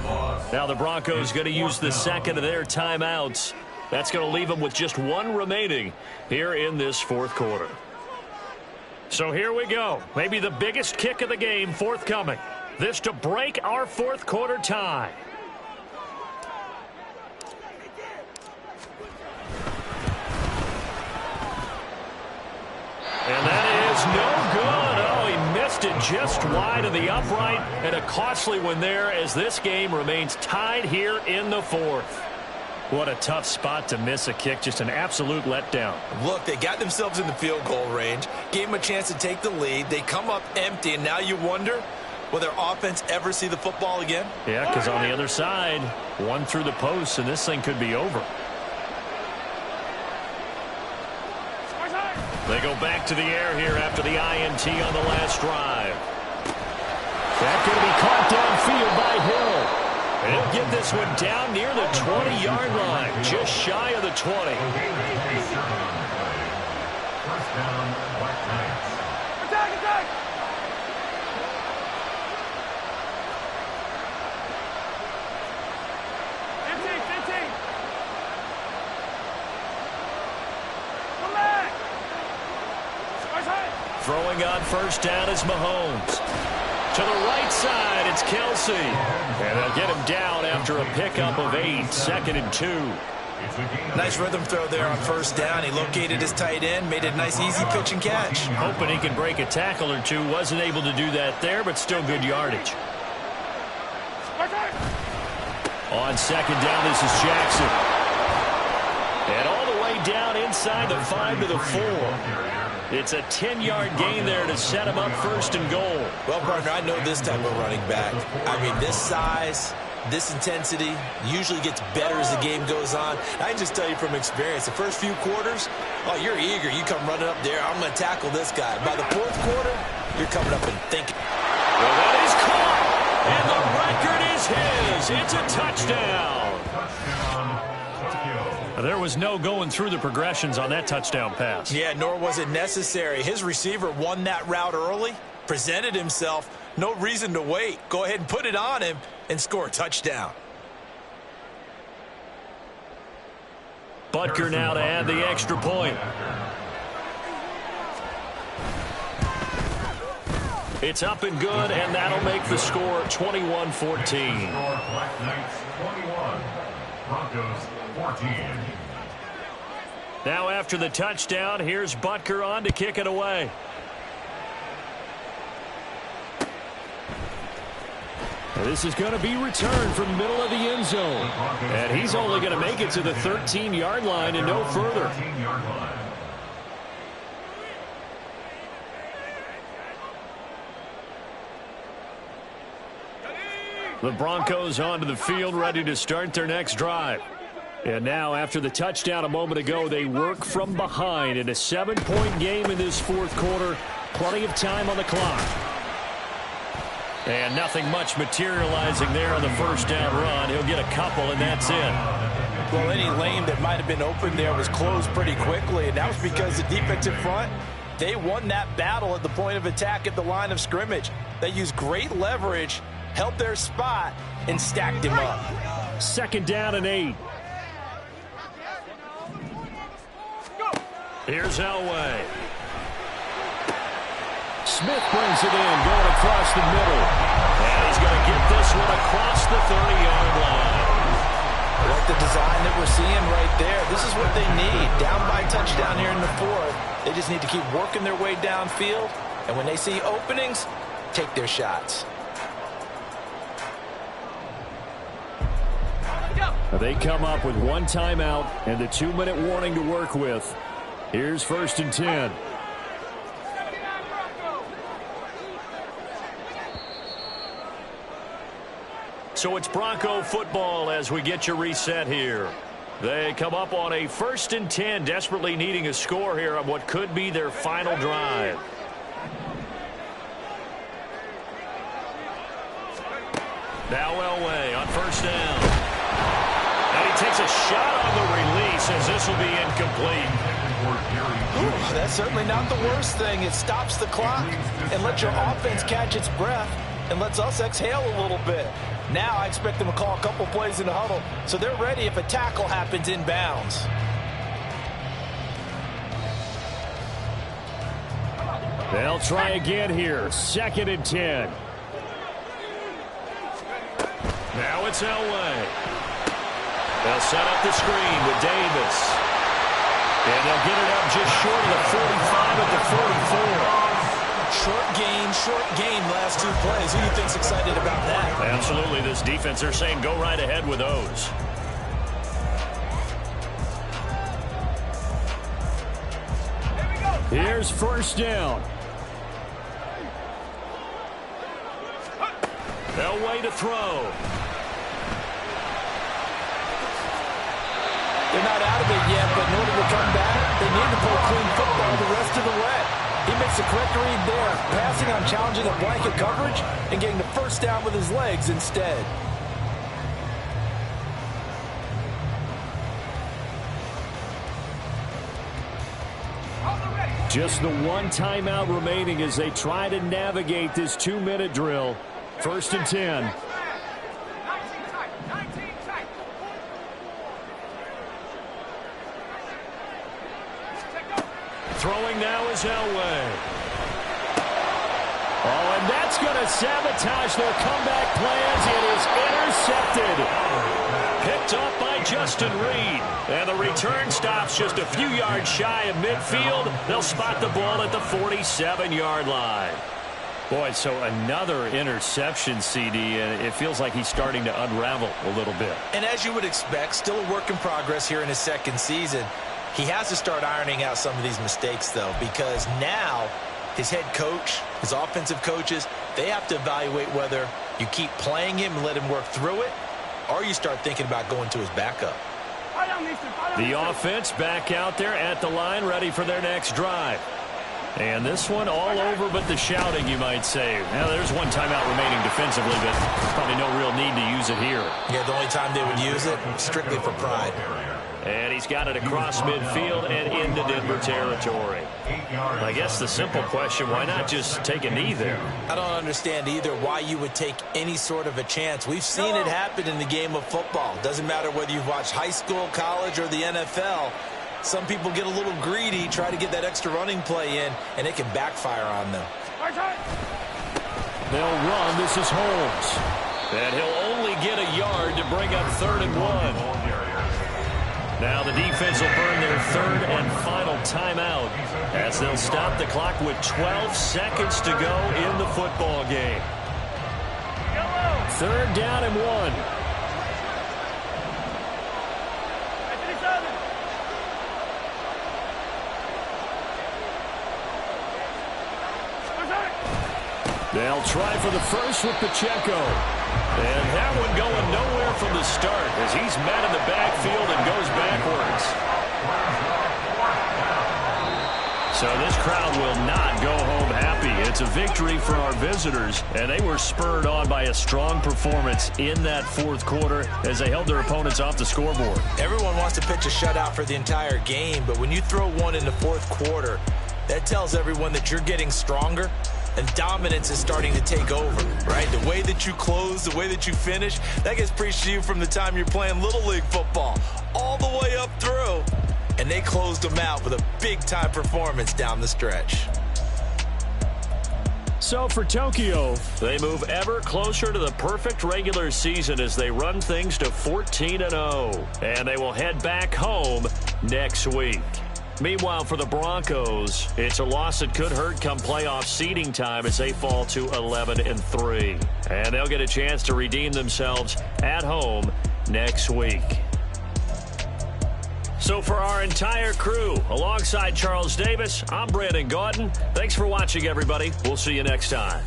[SPEAKER 1] Now the Broncos going to use the second of their timeouts. That's going to leave them with just 1 remaining here in this fourth quarter. So here we go. Maybe the biggest kick of the game forthcoming. This to break our fourth quarter tie. And that is no good. Oh, he missed it just wide of the upright, and a costly one there as this game remains tied here in the fourth. What a tough spot to miss a kick. Just an absolute letdown.
[SPEAKER 4] Look, they got themselves in the field goal range, gave them a chance to take the lead. They come up empty, and now you wonder, will their offense ever see the football again?
[SPEAKER 1] Yeah, because on the other side, one through the post, and this thing could be over. They go back to the air here after the INT on the last drive. That's going to be caught downfield by Hill. And he'll get this one down near the 20-yard line, just shy of the 20.
[SPEAKER 2] First down, Black Knights.
[SPEAKER 5] Attack! Empty! Come back!
[SPEAKER 1] Throwing on first down is Mahomes. To the right side, it's Kelsey. And they'll get him down after a pickup of 8, 2nd and 2.
[SPEAKER 3] Nice rhythm throw there on first down. He located his tight end, made it a nice easy pitch and catch.
[SPEAKER 1] Hoping he can break a tackle or two. Wasn't able to do that there, but still good yardage. On second down, this is Jackson. And all the way down inside the 5 to the 4. It's a 10-yard gain there to set him up first and goal.
[SPEAKER 3] Well, partner, I know this type of running back. I mean, this size, this intensity usually gets better as the game goes on. I can just tell you from experience, the first few quarters, oh, you're eager. You come running up there, I'm going to tackle this guy. By the fourth quarter, you're coming up and thinking.
[SPEAKER 1] Well, that is caught, and the record is his. It's a touchdown. There was no going through the progressions on that touchdown pass.
[SPEAKER 3] Yeah, nor was it necessary. His receiver won that route early, presented himself, no reason to wait. Go ahead and put it on him and score a touchdown.
[SPEAKER 1] Butker now to add the extra point. It's up and good, and that'll make the score 21-14.
[SPEAKER 2] Black Knights 21, Broncos 14.
[SPEAKER 1] Now after the touchdown, here's Butker on to kick it away. This is going to be returned from the middle of the end zone. And he's only going to make it to the 13-yard line and no further. The Broncos onto the field, ready to start their next drive. And now, after the touchdown a moment ago, they work from behind in a 7-point game in this fourth quarter. Plenty of time on the clock. And nothing much materializing there on the first down run. He'll get a couple, and that's it.
[SPEAKER 3] Well, any lane that might have been open there was closed pretty quickly, and that was because the defensive front, they won that battle at the point of attack at the line of scrimmage. They used great leverage, held their spot, and stacked him up.
[SPEAKER 1] 2nd down and 8. Here's Elway. Smith brings it in, going across the middle. And he's going to get this one across the 30-yard line.
[SPEAKER 3] I like the design that we're seeing right there. This is what they need. Down by touchdown here in the 4th. They just need to keep working their way downfield. And when they see openings, take their shots.
[SPEAKER 1] They come up with 1 timeout and the 2-minute warning to work with. Here's 1st and 10. So it's Bronco football as we get you reset here. They come up on a 1st and 10, desperately needing a score here on what could be their final drive. Now Elway on 1st down. And he takes a shot on the release as this will be incomplete.
[SPEAKER 3] Ooh, that's certainly not the worst thing. It stops the clock and lets your offense catch its breath and lets us exhale a little bit. Now I expect them to call a couple plays in the huddle so they're ready if a tackle happens inbounds.
[SPEAKER 1] They'll try again here. 2nd and 10. Now it's Elway. They'll set up the screen with Davis. And they'll get it up just short of the 45 at the 44.
[SPEAKER 3] Short gain last 2 plays. Who do you think's excited about that?
[SPEAKER 1] Absolutely. This defense, they're saying go right ahead with those. Here's 1st down. Elway to throw.
[SPEAKER 3] They're not out of it yet, but in order to come back, they need to play clean football the rest of the way. He makes the correct read there, passing on challenging a blanket coverage and getting the 1st down with his legs instead.
[SPEAKER 1] Just the 1 timeout remaining as they try to navigate this 2-minute drill. 1st and 10. Throwing now is Elway. Oh, and that's going to sabotage their comeback plans. It is intercepted. Picked up by Justin Reed. And the return stops just a few yards shy of midfield. They'll spot the ball at the 47-yard line. Boy, so another interception, CD, and it feels like he's starting to unravel a little bit.
[SPEAKER 3] And as you would expect, still a work in progress here in his 2nd season. He has to start ironing out some of these mistakes, though, because now his head coach, his offensive coaches, they have to evaluate whether you keep playing him and let him work through it, or you start thinking about going to his backup.
[SPEAKER 1] The offense back out there at the line, ready for their next drive. And this one all over but the shouting, you might say. Now, there's 1 timeout remaining defensively, but probably no real need to use it here.
[SPEAKER 3] Yeah, the only time they would use it, strictly for pride.
[SPEAKER 1] And he's got it across midfield and into Denver territory. I guess the simple question, why not just take a knee there?
[SPEAKER 3] I don't understand either why you would take any sort of a chance. We've seen it happen in the game of football. Doesn't matter whether you've watched high school, college, or the NFL. Some people get a little greedy, try to get that extra running play in, and it can backfire on them.
[SPEAKER 1] They'll run. This is Holmes. And he'll only get a yard to bring up 3rd and 1. Now the defense will burn their 3rd and final timeout as they'll stop the clock with 12 seconds to go in the football game. 3rd down and 1. They'll try for the first with Pacheco. And that one going nowhere from the start as he's met in the backfield and goes backwards. So So this crowd will not go home happy. It's a victory for our visitors, and they were spurred on by a strong performance in that fourth quarter as they held their opponents off the scoreboard.
[SPEAKER 3] Everyone wants to pitch a shutout for the entire game, but when you throw one in the fourth quarter, that tells everyone that you're getting stronger and dominance is starting to take over, right? The way that you close, the way that you finish, that gets preached to you from the time you're playing Little League football all the way up through. And they closed them out with a big-time performance down the stretch.
[SPEAKER 1] So for Tokyo, they move ever closer to the perfect regular season as they run things to 14-0. And they will head back home next week. Meanwhile, for the Broncos, it's a loss that could hurt come playoff seeding time as they fall to 11-3. And they'll get a chance to redeem themselves at home next week. So for our entire crew, alongside Charles Davis, I'm Brandon Gaudin. Thanks for watching, everybody. We'll see you next time.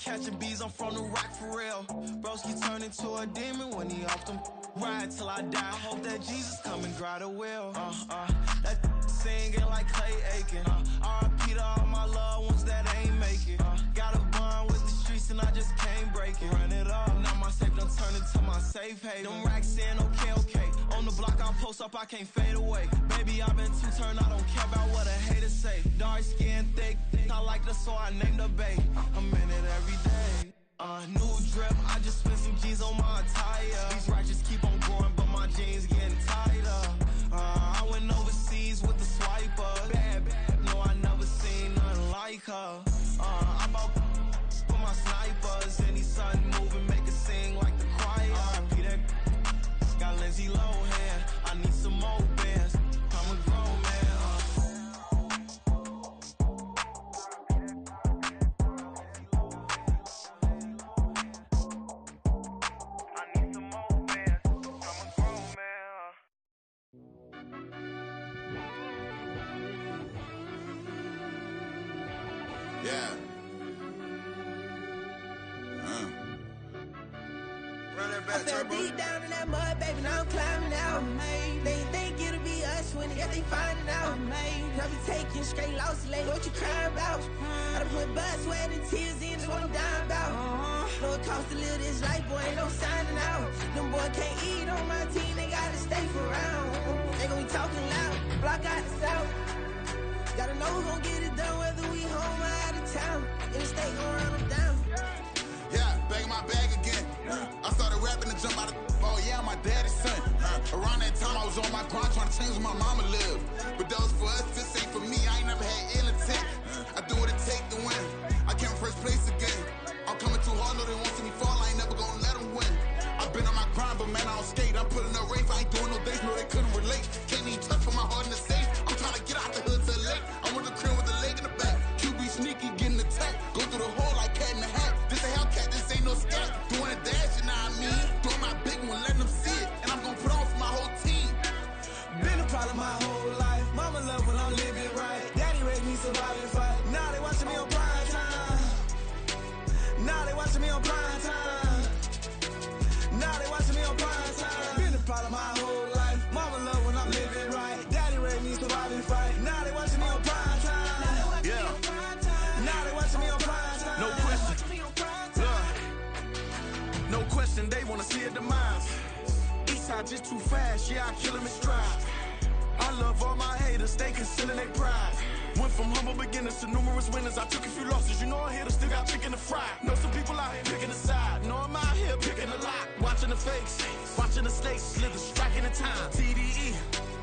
[SPEAKER 7] Catching bees, I'm from the rock for real. Broski turn into a demon when he off them. Ride till I die. I hope that Jesus come and grind the wheel. That singing like Clay Aiken. R.I.P. to all my loved ones that ain't make it. Got a bond with the streets and I just can't break it. Run it up, now my safe done turn into my safe haven. Them racks in, okay. On the block I post up, I can't fade away. Baby, I've been too turned, I don't care about what a hater say. Dark skin, thick, I like the so I named the bay. I'm in it every day. New drip, I just spent some G's on my attire. These righteous keep on growing, but my jeans getting tighter. I went overseas with the swiper. Bad, no, I never seen nothing like her. I bought for my snipers, and these sun moving, make it sing like the choir. R.I.P. that got Lindsay Lohan, I need some more bands. I'm a grown man.
[SPEAKER 8] Yeah.
[SPEAKER 9] I fell deep down in that mud, baby, now I'm climbing out. They think it'll be us when they find it out. I be taking straight losses, like what you crying about? I done put blood, sweat, and tears in, that's what I'm dying about. Know it costs to live this life, boy, ain't no signing out. Them boy can't eat on my team, they gotta stay for round. They gon' be talking loud, block out the south. Gotta know who gon' get it done, whether we home or out of town. In the state gon' run them down.
[SPEAKER 8] Yeah, back in my bag again. I started rapping to jump out of oh yeah, my daddy's son. Around that time I was on my grind trying to change where my mama lived. But that was for us, this ain't for me. I ain't never had ill intent. I do what it take to win. I came first place again. I'm coming too hard, no they won't see me fall. I ain't never gonna let them win. I've been on my grind, but man I don't skate. I'm putting up race, I ain't doing no days.
[SPEAKER 7] their demise. Eastside just too fast, yeah, I kill them in stride. I love all my haters, they concealing their pride. Went from humble beginners to numerous winners. I took a few losses, you know I'm here to still got chicken to fry. Know some people out here picking a side. Know I'm out here picking a lot. Watching the fakes, watching the snakes slither, striking the time. TDE,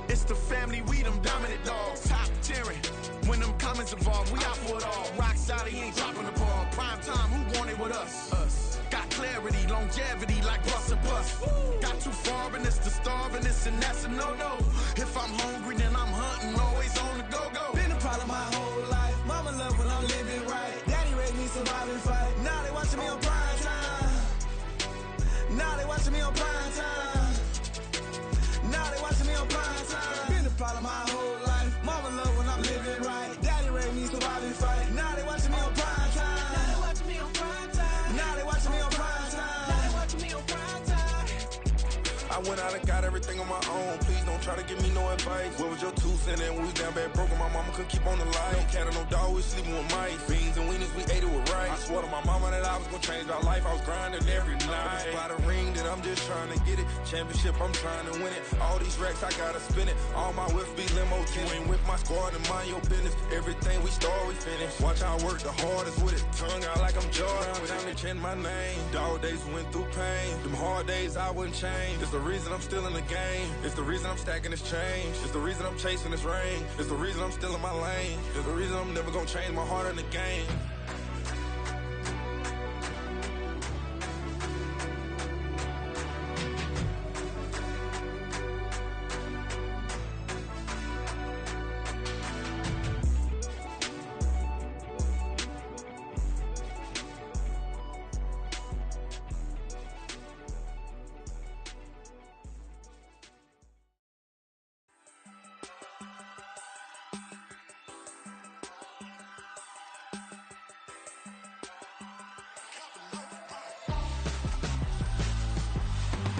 [SPEAKER 7] it's the family, we them dominant dogs. Top tiering, when them comments involved, we out for it all. Rock solid, he ain't dropping the ball. Prime time, who want it with us? Us. Got clarity, longevity like bus and bus. Got too far and it's the starving, this and that's a no-no. If I'm hungry, then I'm hunting, always on the go-go. Been a problem my whole life. Mama love when I'm living right. Daddy raised me survive and fight. Now they watching me on prime time. Now they watching me on prime time. Now they watching me on prime time. Been a problem my whole life. Mama love when I'm living right. Daddy raised me survive and fight. Now they watching me on prime time. Now they watching me on prime time. Now they watching me on prime time. Now they watching me on prime time.
[SPEAKER 10] I went out and got everything on my own. Please don't try to give me no advice. What was your 2 cents? And we was down bad broke and my mama couldn't keep on the light. No cat or no dog, we sleeping with mice. Beans and weenies, we ate it with rice. I swore to my mama that I was gonna change our life. I was grinding every night. By the ring that I'm just trying to get it. Championship, I'm trying to win it. All these racks, I gotta spin it. All my whips be limo tin. You ain't with my squad and mind your business. Everything we start, we finish. Watch I work the hardest with it. Tongue out like I'm Jordan. Time to change my name. Dog days went through pain. Them hard days I wouldn't change. It's the reason I'm still in the game. It's the reason I'm stacking this change. It's the reason I'm chasing this rain. It's the reason I'm still in my lane. It's the reason I'm never gonna change my heart in the game.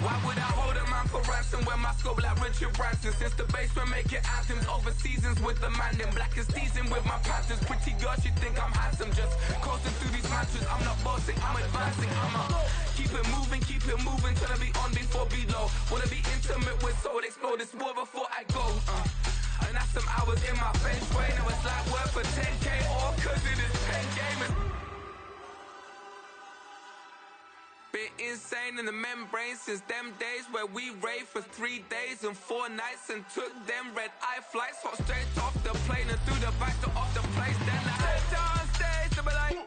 [SPEAKER 11] Why would I hold a man for ransom when my scope like Richard Branson? Since the basement making anthems over seasons with the man in black is teasing with my panthers. Pretty girl, she think I'm handsome, just coasting through these mantras. I'm not bossing, I'm advancing, keep it moving till I be on before below. Wanna be intimate with soul, explode this war before I go. And that's some hours in my bench way. Now it's like work for 10K or cause it is 10 gamers. Been insane in the membrane since them days where we raved for 3 days and 4 nights and took them red eye flights, hot straight off the plane and through the back door of the place. Then I head down stage, they be like,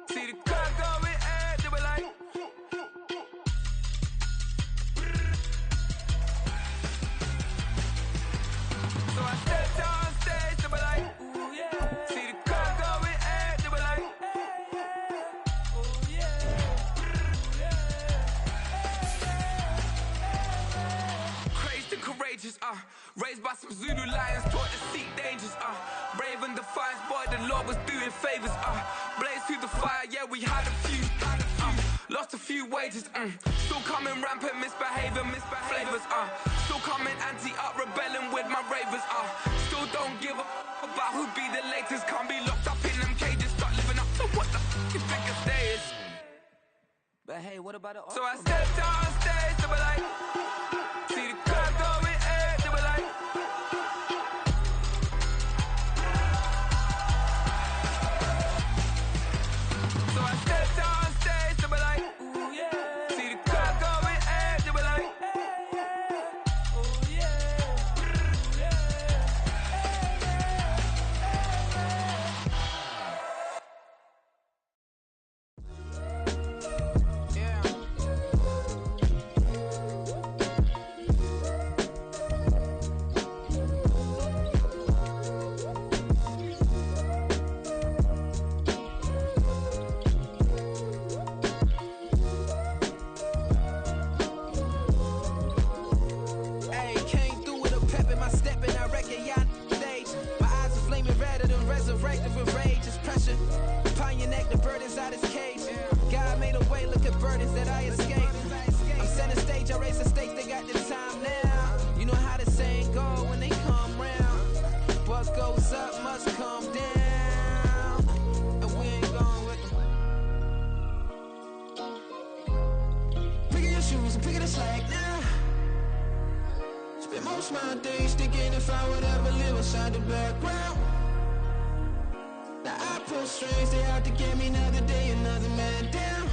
[SPEAKER 11] see the crowd going ahead, they be like, so I step down stage, they be like, ooh yeah, see the crowd going ahead, they be like, ooh yeah. Courageous, raised by some Zulu lions, taught to seek dangers, brave and defiant, boy, the Lord was doing favors, blaze through the fire, yeah, we had a few, lost a few wages, still coming rampant, misbehaving, flavors, still coming anti-up, rebelling with my ravers, still don't give a about who be the latest, can't be locked up in them cages, start living up to what the f*** you think a day is. But hey, what about it? So I stepped on stage, they were like, see the crowd going ahead, they were like, so I stepped on stage, they were like, ooh yeah, see the crowd going ahead, they were like, ooh yeah,
[SPEAKER 9] shoes and pick it a slack now. Spend most of my days thinking if I would ever live inside the background. Now I pull strings, they out to get me another day, another man down.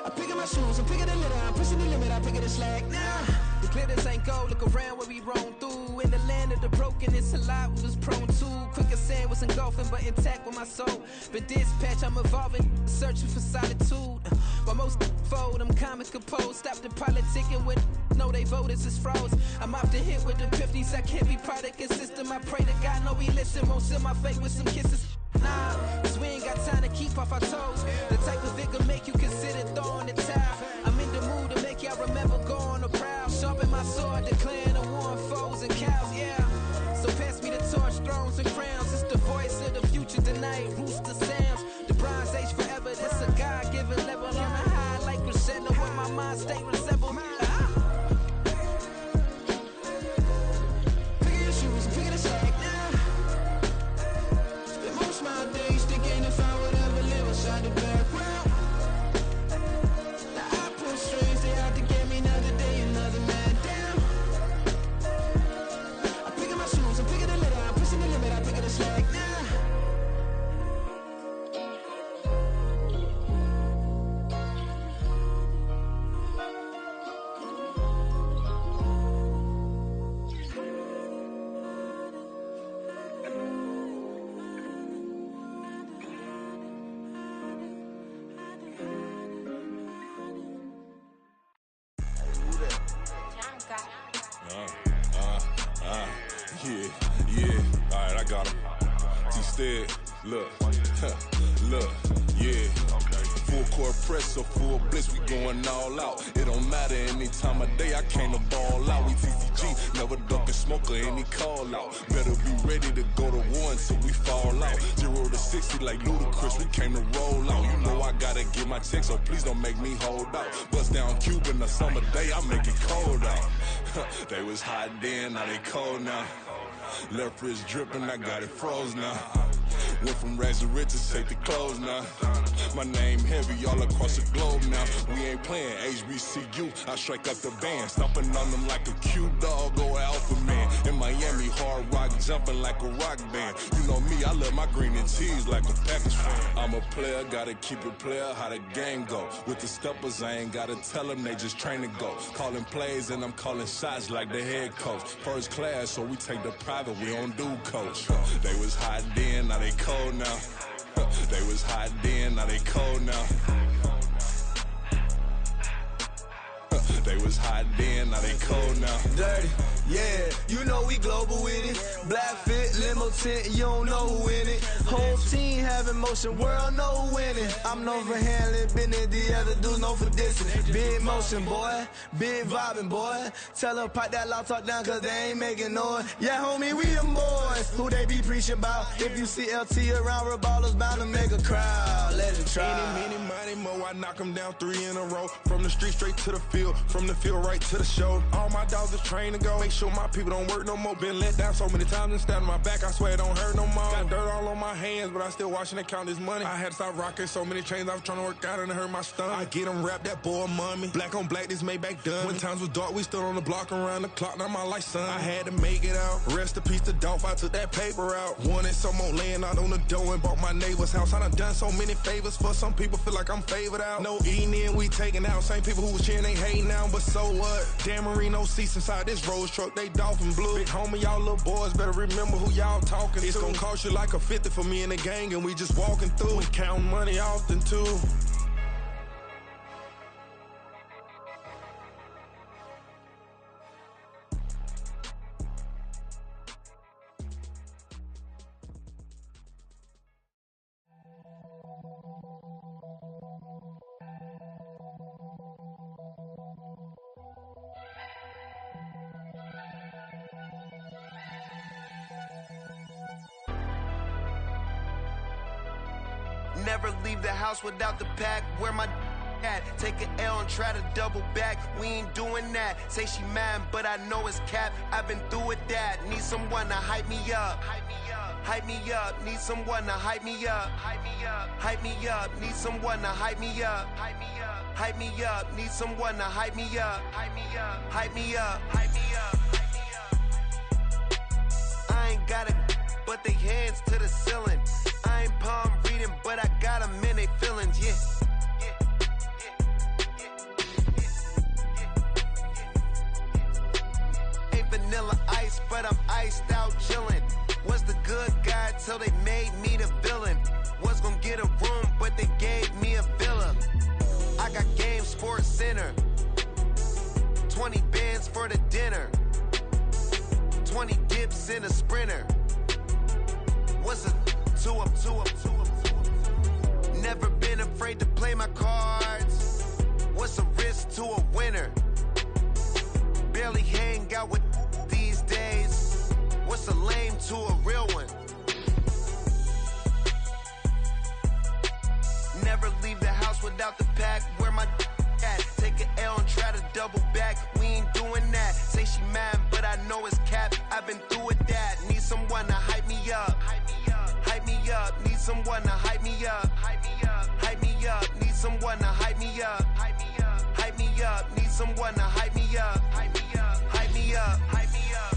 [SPEAKER 9] I pick up my shoes, I'm picking the litter, I'm pushing the limit, I pick it a slack now. The glitters ain't gold, look around where we roam through. In the land of the broken, it's a lot we was prone to. Quicker sand was engulfing, but intact with my soul. Been dispatched, I'm evolving, searching for solitude. While most fold, I'm comic composed. Stop the politicking when know they voters is froze. I'm often hit with the 50s, I can't be product and system. I pray to God, no he listen, won't seal my fate with some kisses. Nah, cause we ain't got time to keep off our toes. The type of vigor make you consider throwing the towel. I'm in the mood to make y'all remember going to proud. Sharpen my sword, declaring the war on foes and cows, yeah. So pass me the torch, thrones and crowns. It's the voice of the future tonight, rooster sounds. The Bronze Age forever, this a God-given level. On a high like crescendo, where my mind state resemble. Pick your shoes and pick it a slack now. Spend most of my days thinking if I would ever live inside the background. Now I pull strings, they out to get me another day, another man down. I pick up my shoes, I'm picking the litter, I'm pushing the limit, I pick it a slack now.
[SPEAKER 10] Yeah, alright, I got him. T-Stead, look, look, yeah. Full court press or full blitz, we going all out. It don't matter any time of day, I came to ball out. We TCG, never ducking smoke or any call out. Better be ready to go to war until we fall out. 0 to 60 like Ludacris, we came to roll out. You know I gotta get my check, so please don't make me hold out. Bust down Cuban a summer day, I make it cold out. They was hot then, now they cold now. Left wrist dripping, I got it froze now. Went from rags to riches, take the clothes now. My name heavy all across the globe now. We ain't playing HBCU, I strike up the band. Stomping on them like a Q-dog or alpha man. In Miami, hard rock jumping like a rock band. You know me, I love my green and cheese like a Packers fan. I'm a player, gotta keep it player, how the game go. With the steppers, I ain't gotta tell them, they just train to go. Calling plays and I'm calling shots like the head coach. First class, so we take the private, we don't do coach. They was hot then, now they cold now. They was hot then, now they cold now. They was hot then, now they cold now.
[SPEAKER 7] Dirty, yeah, you know we global with it. Black fit, limo tint, you don't know who in it. Whole team having motion, world know who winning. I'm known for handling business, the other dudes known for dissing. Big motion, boy, big vibing, boy. Tell her pipe that loud talk down, cause they ain't making noise. Yeah, homie, we them boys, who they be preaching about. If you see LT around, Reballo's bound to make a crowd. Let it try.
[SPEAKER 10] Any, money, mo, I knock them down 3 in a row. From the street straight to the field, from the field right to the show. All my dogs is trained to go. Make sure my people don't work no more. Been let down so many times and stand on my back, I swear it don't hurt no more. Got dirt all on my hands, but I still watching and count this money. I had to stop rocking so many chains, I was trying to work out and it hurt my stomach. I get them rap, that boy mommy. Black on black, this Maybach done. When times was dark, we stood on the block around the clock, now my life son. I had to make it out. Rest in peace to Dolph, I took that paper out. Wanted some more laying out on the dough and bought my neighbor's house. I done some many favors for some people, feel like I'm favored out. No eating in, we taking out. Same people who was cheering, they hating now, but so what? Dan Marino seats inside this Rolls truck, they dolphin blue. Big homie, y'all little boys better remember who y'all talking to. It's gonna cost you like a 50 for me and the gang, and we just walking through. We counting money often too.
[SPEAKER 7] Never leave the house without the pack. Where my
[SPEAKER 12] Take an L and try to double back. We ain't doing that. Say she mad, but I know it's cap. I've been through with that. Need someone to hype me up. Hype me up. Need someone to hype me up. Hype me up. Need someone to hype me up. Hype me up. Need someone to hype me up. Hype me up. Hype me up. Hype me up. I ain't got it, but they hands to the ceiling. I ain't palm reading, but I got them in they feelings. Yeah. Vanilla ice, but I'm iced out chillin'. Was the good guy till they made me the villain. Was gonna get a room, but they gave me a villa. I got game, Sports Center. 20 bands for the dinner. 20 dips in a sprinter. What's a 2 up, 2 up, 2 up, 2 up? Never been afraid to play my cards. What's a risk to a winner? Barely hang out with these days. What's a lame to a real one? Never leave the house without the pack. Where my at? Take an L and try to double back. We ain't doing that. Say she mad, but I know it's cap. I've been through with that. Need someone to hype me up. Hype me up. Need someone to hype me up. Hype me up. Need someone to hype me up. Hype me up. Need someone to hype me up. Hype me up. Hype me up. Hype me up.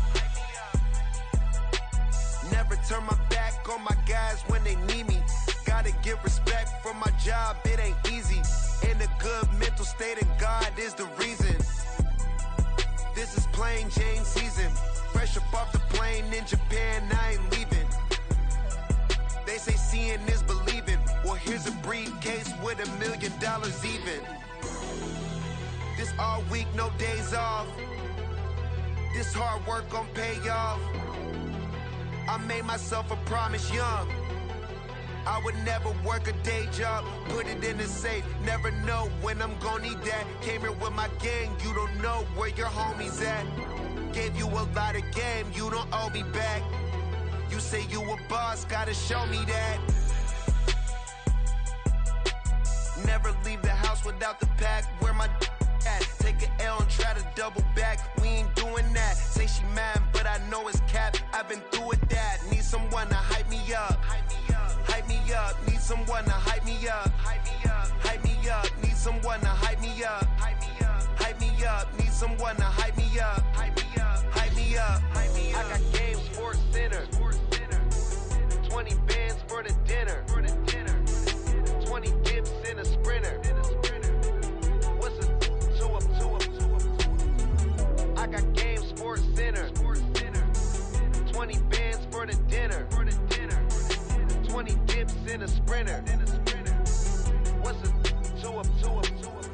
[SPEAKER 12] Never turn my back on my guys when they need me. Gotta give respect for my job, it ain't easy. In a good mental state and God is the reason. This is plain Jane season. Fresh up off the plane in Japan, I ain't leaving. They say seeing is believing. Well, here's a briefcase with $1 million even. This all week, no days off. This hard work gon' pay off. I made myself a promise young. I would never work a day job, put it in the safe. Never know when I'm gon' need that. Came here with my gang, you don't know where your homies at. Gave you a lot of game, you don't owe me back. You say you a boss, gotta show me that. Never leave the house without the pack. Where my at? Take an L and try to double back. We ain't doing that. Say she mad, but I know it's cap. I've been through with that. Need someone to hype me up. Hype me up. Need someone to hype me up. Hype me up. Need someone to hype me up. Hype me up. Need someone to hype me up. Hype me up. Hype me up. I got game, Sports Center. 20 bands for the dinner. 20 dips in a sprinter. What's a 2 up, 2 up, 2 up? I got game, Sports Center. 20 bands for the dinner. 20 dips in a sprinter. What's a 2 up, 2 up, 2 up?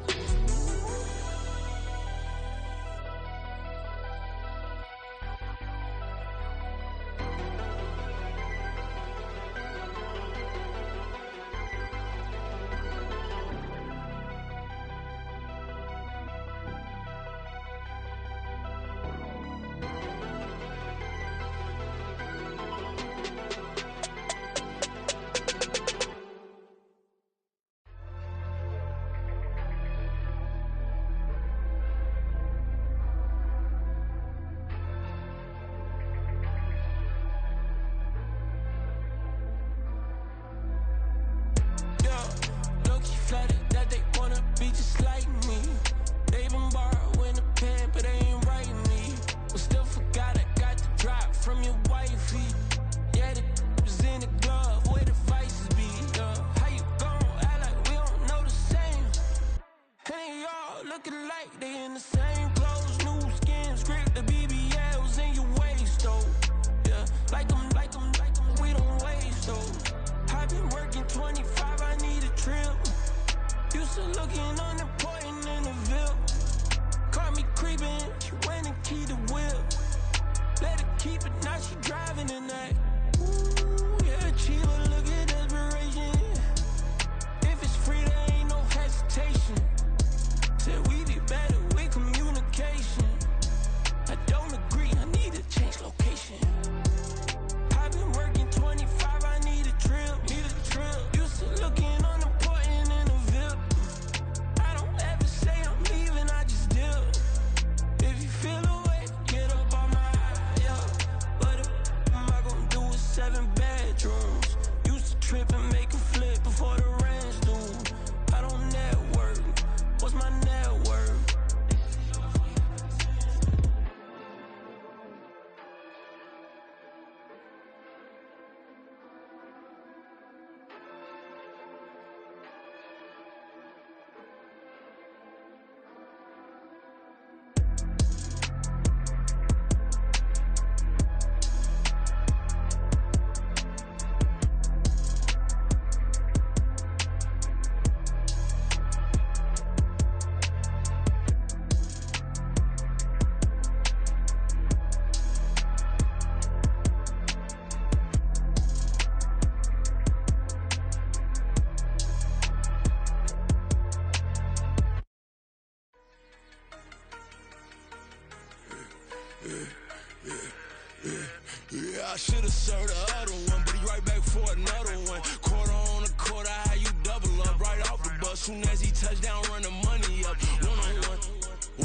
[SPEAKER 10] Yeah, I should've served the other one, but he right back for another one. Quarter on a quarter, how you double up right off the bus. Soon as he touch down, run the money up. One-on-one.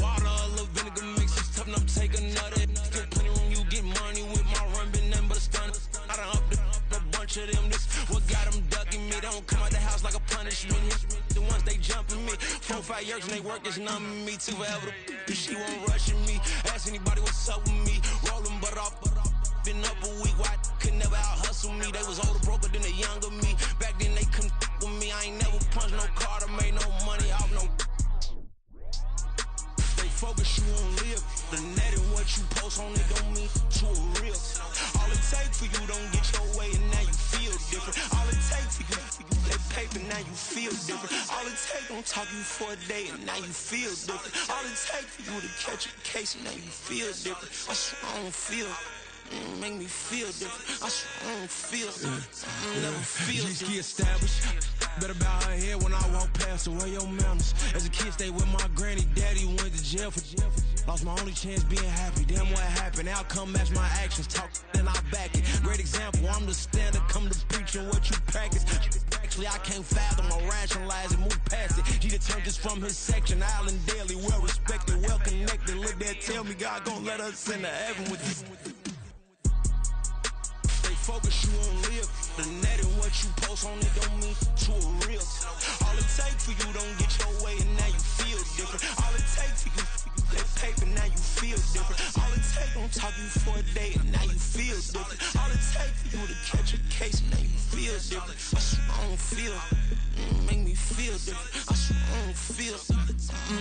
[SPEAKER 10] Water, a little vinegar mix, it's tough enough to take another. Still plenty room, you get money with my run, been nothing but a stun. I done upped a bunch of them, this what got them ducking me. They don't come out the house like a punishment. The ones they jumping me. 4-5 years and they work is numbing me. Too forever, she won't rushing me. Ask anybody what's up with me. Rolling butt off. Been up a week, why could never out hustle me? They was older, broker than the younger me. Back then they couldn't with me. I ain't never punched no card or made no money off no. Stay focused, you won't live. The net and what you post on it don't mean to a real. All it takes for you don't get your way and now you feel different. All it takes for you that paper, now you feel different. All it takes don't talk you for a day and now you feel different. All it takes for you to catch a case and now you feel different. I swear I don't feel. Make me feel different. I swear I don't feel I never feel G-ski established. Better bow her head when I walk past her. Where your manners? As a kid, stayed with my granny. Daddy went to jail for lost my only chance being happy. Damn, what happened? Outcome match my actions. Talk, then I back it. Great example. I'm the standard. Come to preaching what you practice. Actually, I can't fathom or rationalize it. Move past it. He determined this from his section. Island Daily, well respected, well connected. Look there, tell me God gon' let us into heaven with this. Focus, you won't live. The net and what you post on it don't mean to a real. All it takes for you don't get your way and now you feel different. All it takes for you that paper, now you feel different. All it takes don't talk you for a day and now you feel different. All it takes for you to catch a case and now you feel different. I swear I don't feel. Make me feel different. I swear I don't feel.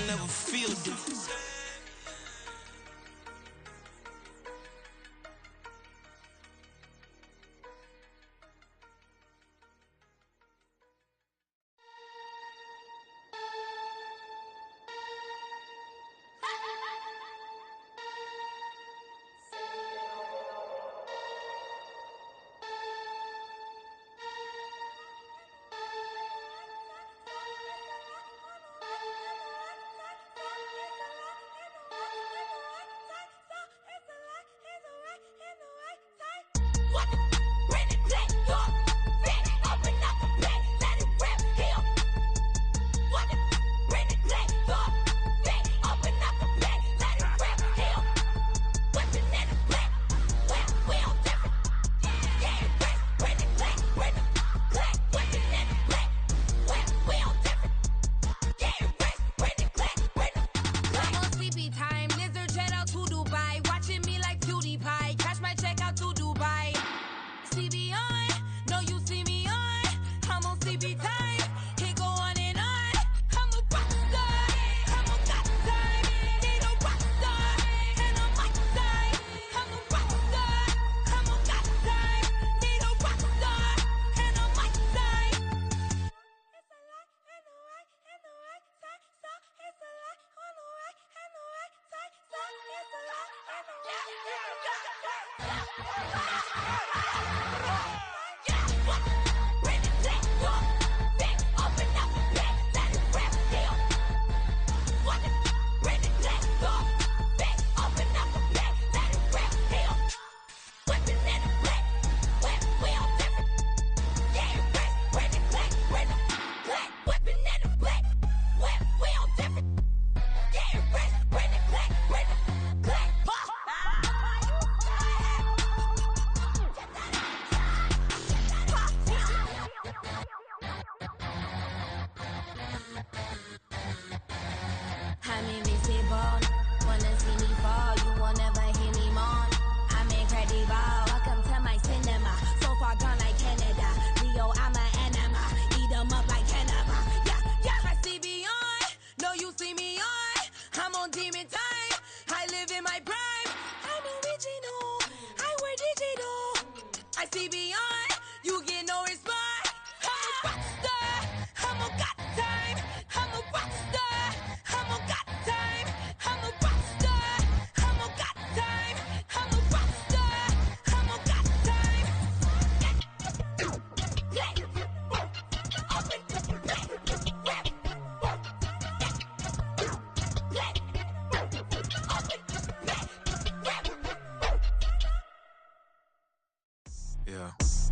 [SPEAKER 10] Never feel different.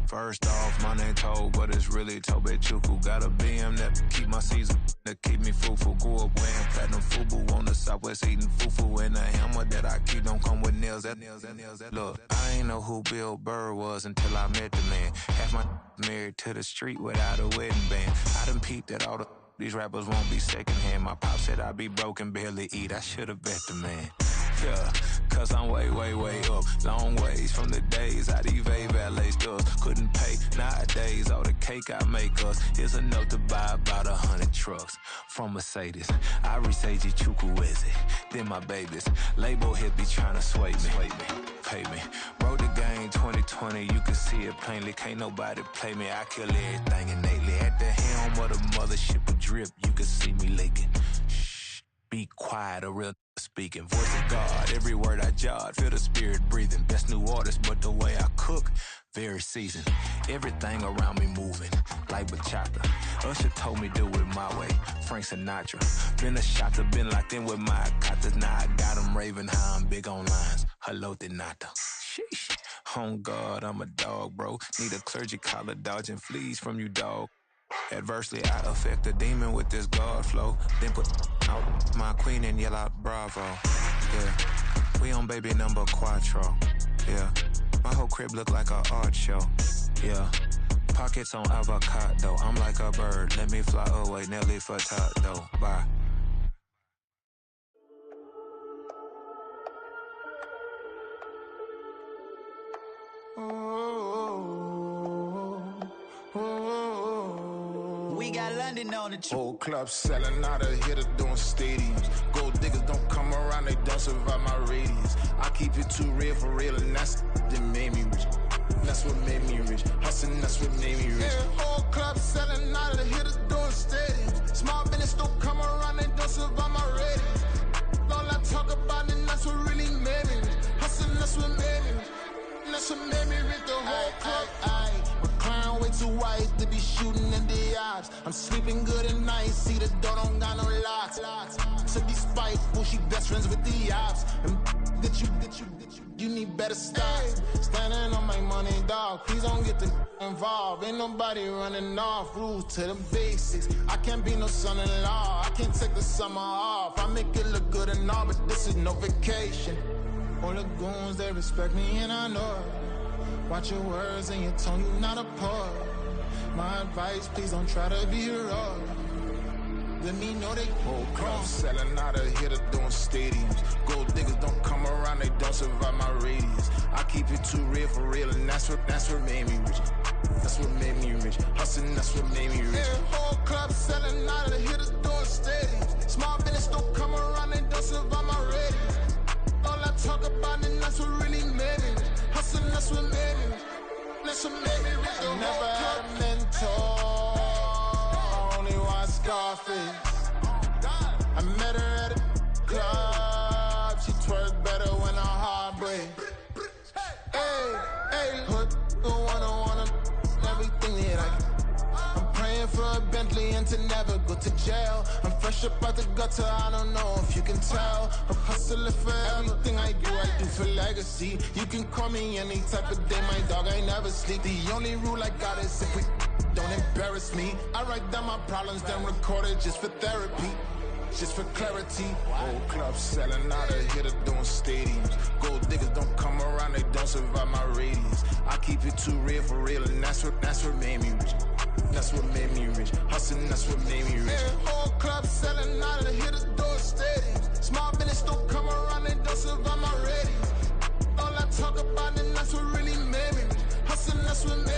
[SPEAKER 13] First off, my name Toad, but it's really Tobe Chuku. Got a BM that keep my season, that keep me fufu. Grew up wearing platinum fubu on the Southwest eating fufu. And the hammer that I keep don't come with nails. Look, I ain't know who Bill Burr was until I met the man. Half my married to the street without a wedding band. I done peeped at all these rappers won't be secondhand. My pop said I'd be broken, barely eat. I should've bet the man. Yeah, cause I'm way, way, way up. Long ways from the days I evade valet stores. Couldn't pay nowadays. All the cake I make us is enough to buy about 100 trucks from Mercedes. I resage Chukwueze, then my babies. Label hit be trying to sway me. Pay me. Wrote the game 2020, you can see it plainly. Can't nobody play me. I kill everything innately. At the helm of the mothership with drip, you can see me leaking. Shh, be quiet, a real speaking. Voice of God, every word I jot. Feel the spirit breathing. Best new artist, but the way I cook, very seasoned. Everything around me moving, like bachata. Usher told me do it my way. Frank Sinatra. Been a shotter, been locked in with my katas. Now I got them raving how I'm big on lines. Hello, Denata. Sheesh. On God, I'm a dog, bro. Need a clergy collar, dodging fleas from you, dog. Adversely, I affect the demon with this God flow. Then put out my queen and yell out bravo. Yeah, we on baby number quattro. Yeah, my whole crib look like a art show. Yeah, pockets on avocado. I'm like a bird, let me fly away. Nelly Furtado, bye.
[SPEAKER 7] We got London on the
[SPEAKER 10] Whole club selling out of hitter doing stadiums. Gold diggers don't come around, they don't survive my radius. I keep it too real for real, and that's that made me rich. That's what made me rich. Hustling, that's what made me rich. Yeah, whole club selling out of hitters doing stadiums. Small business don't come around, they don't survive my radius. All I talk about, and that's what really made me rich. Hustling, that's what made me rich. That's what made me rich, the whole club. My crown way too white to be shooting in the eyes. I'm sleeping good at night, see the door don't got no locks. To be spiteful, she best friends with the ops. And that you need better stop. Standing on my money, dog, please don't get the involved. Ain't nobody running off, rules to the basics. I can't be no son-in-law, I can't take the summer off. I make it look good and all, but this is no vacation. All the goons, they respect me and I know it. Watch your words and your tone, you not a poet. My advice, please don't try to be heroic. Let me know they whole club selling out of hitter doing stadiums. Gold diggers don't come around, they don't survive my radius. I keep it too real for real, and that's what made me rich. That's what made me rich. Hustling, that's what made me rich. Yeah, whole club selling out of hitters doing stadiums. Small business don't come around, they don't survive my radius. All I talk about, and that's what really made me rich. Hustling, that's what made me rich. That's what made me rich. I never had a mentor. I only watch Scarface. I met her at a club. She twerk better when her heart breaks. Hey, hood, wanna everything that I can. I'm praying for a Bentley and to never go to jail. I'm fresh up out the gutter, I don't know if you can tell. I'm hustling for everything I do for legacy. You can call me any type of day, my dog, I never sleep. The only rule I got is if we don't embarrass me. I write down my problems, then record it just for therapy. Just for clarity. Whole club selling out of hitter doing stadiums. Gold diggers don't come around, they don't survive my radius. I keep it too real for real, and that's what made me rich. That's what made me rich. Hustling, that's what made me rich. Yeah, whole club selling out of hitters doing stadiums. Small business don't come around, they don't survive my radius. All I talk about, and that's what really made me rich. Hustling, that's what made me rich.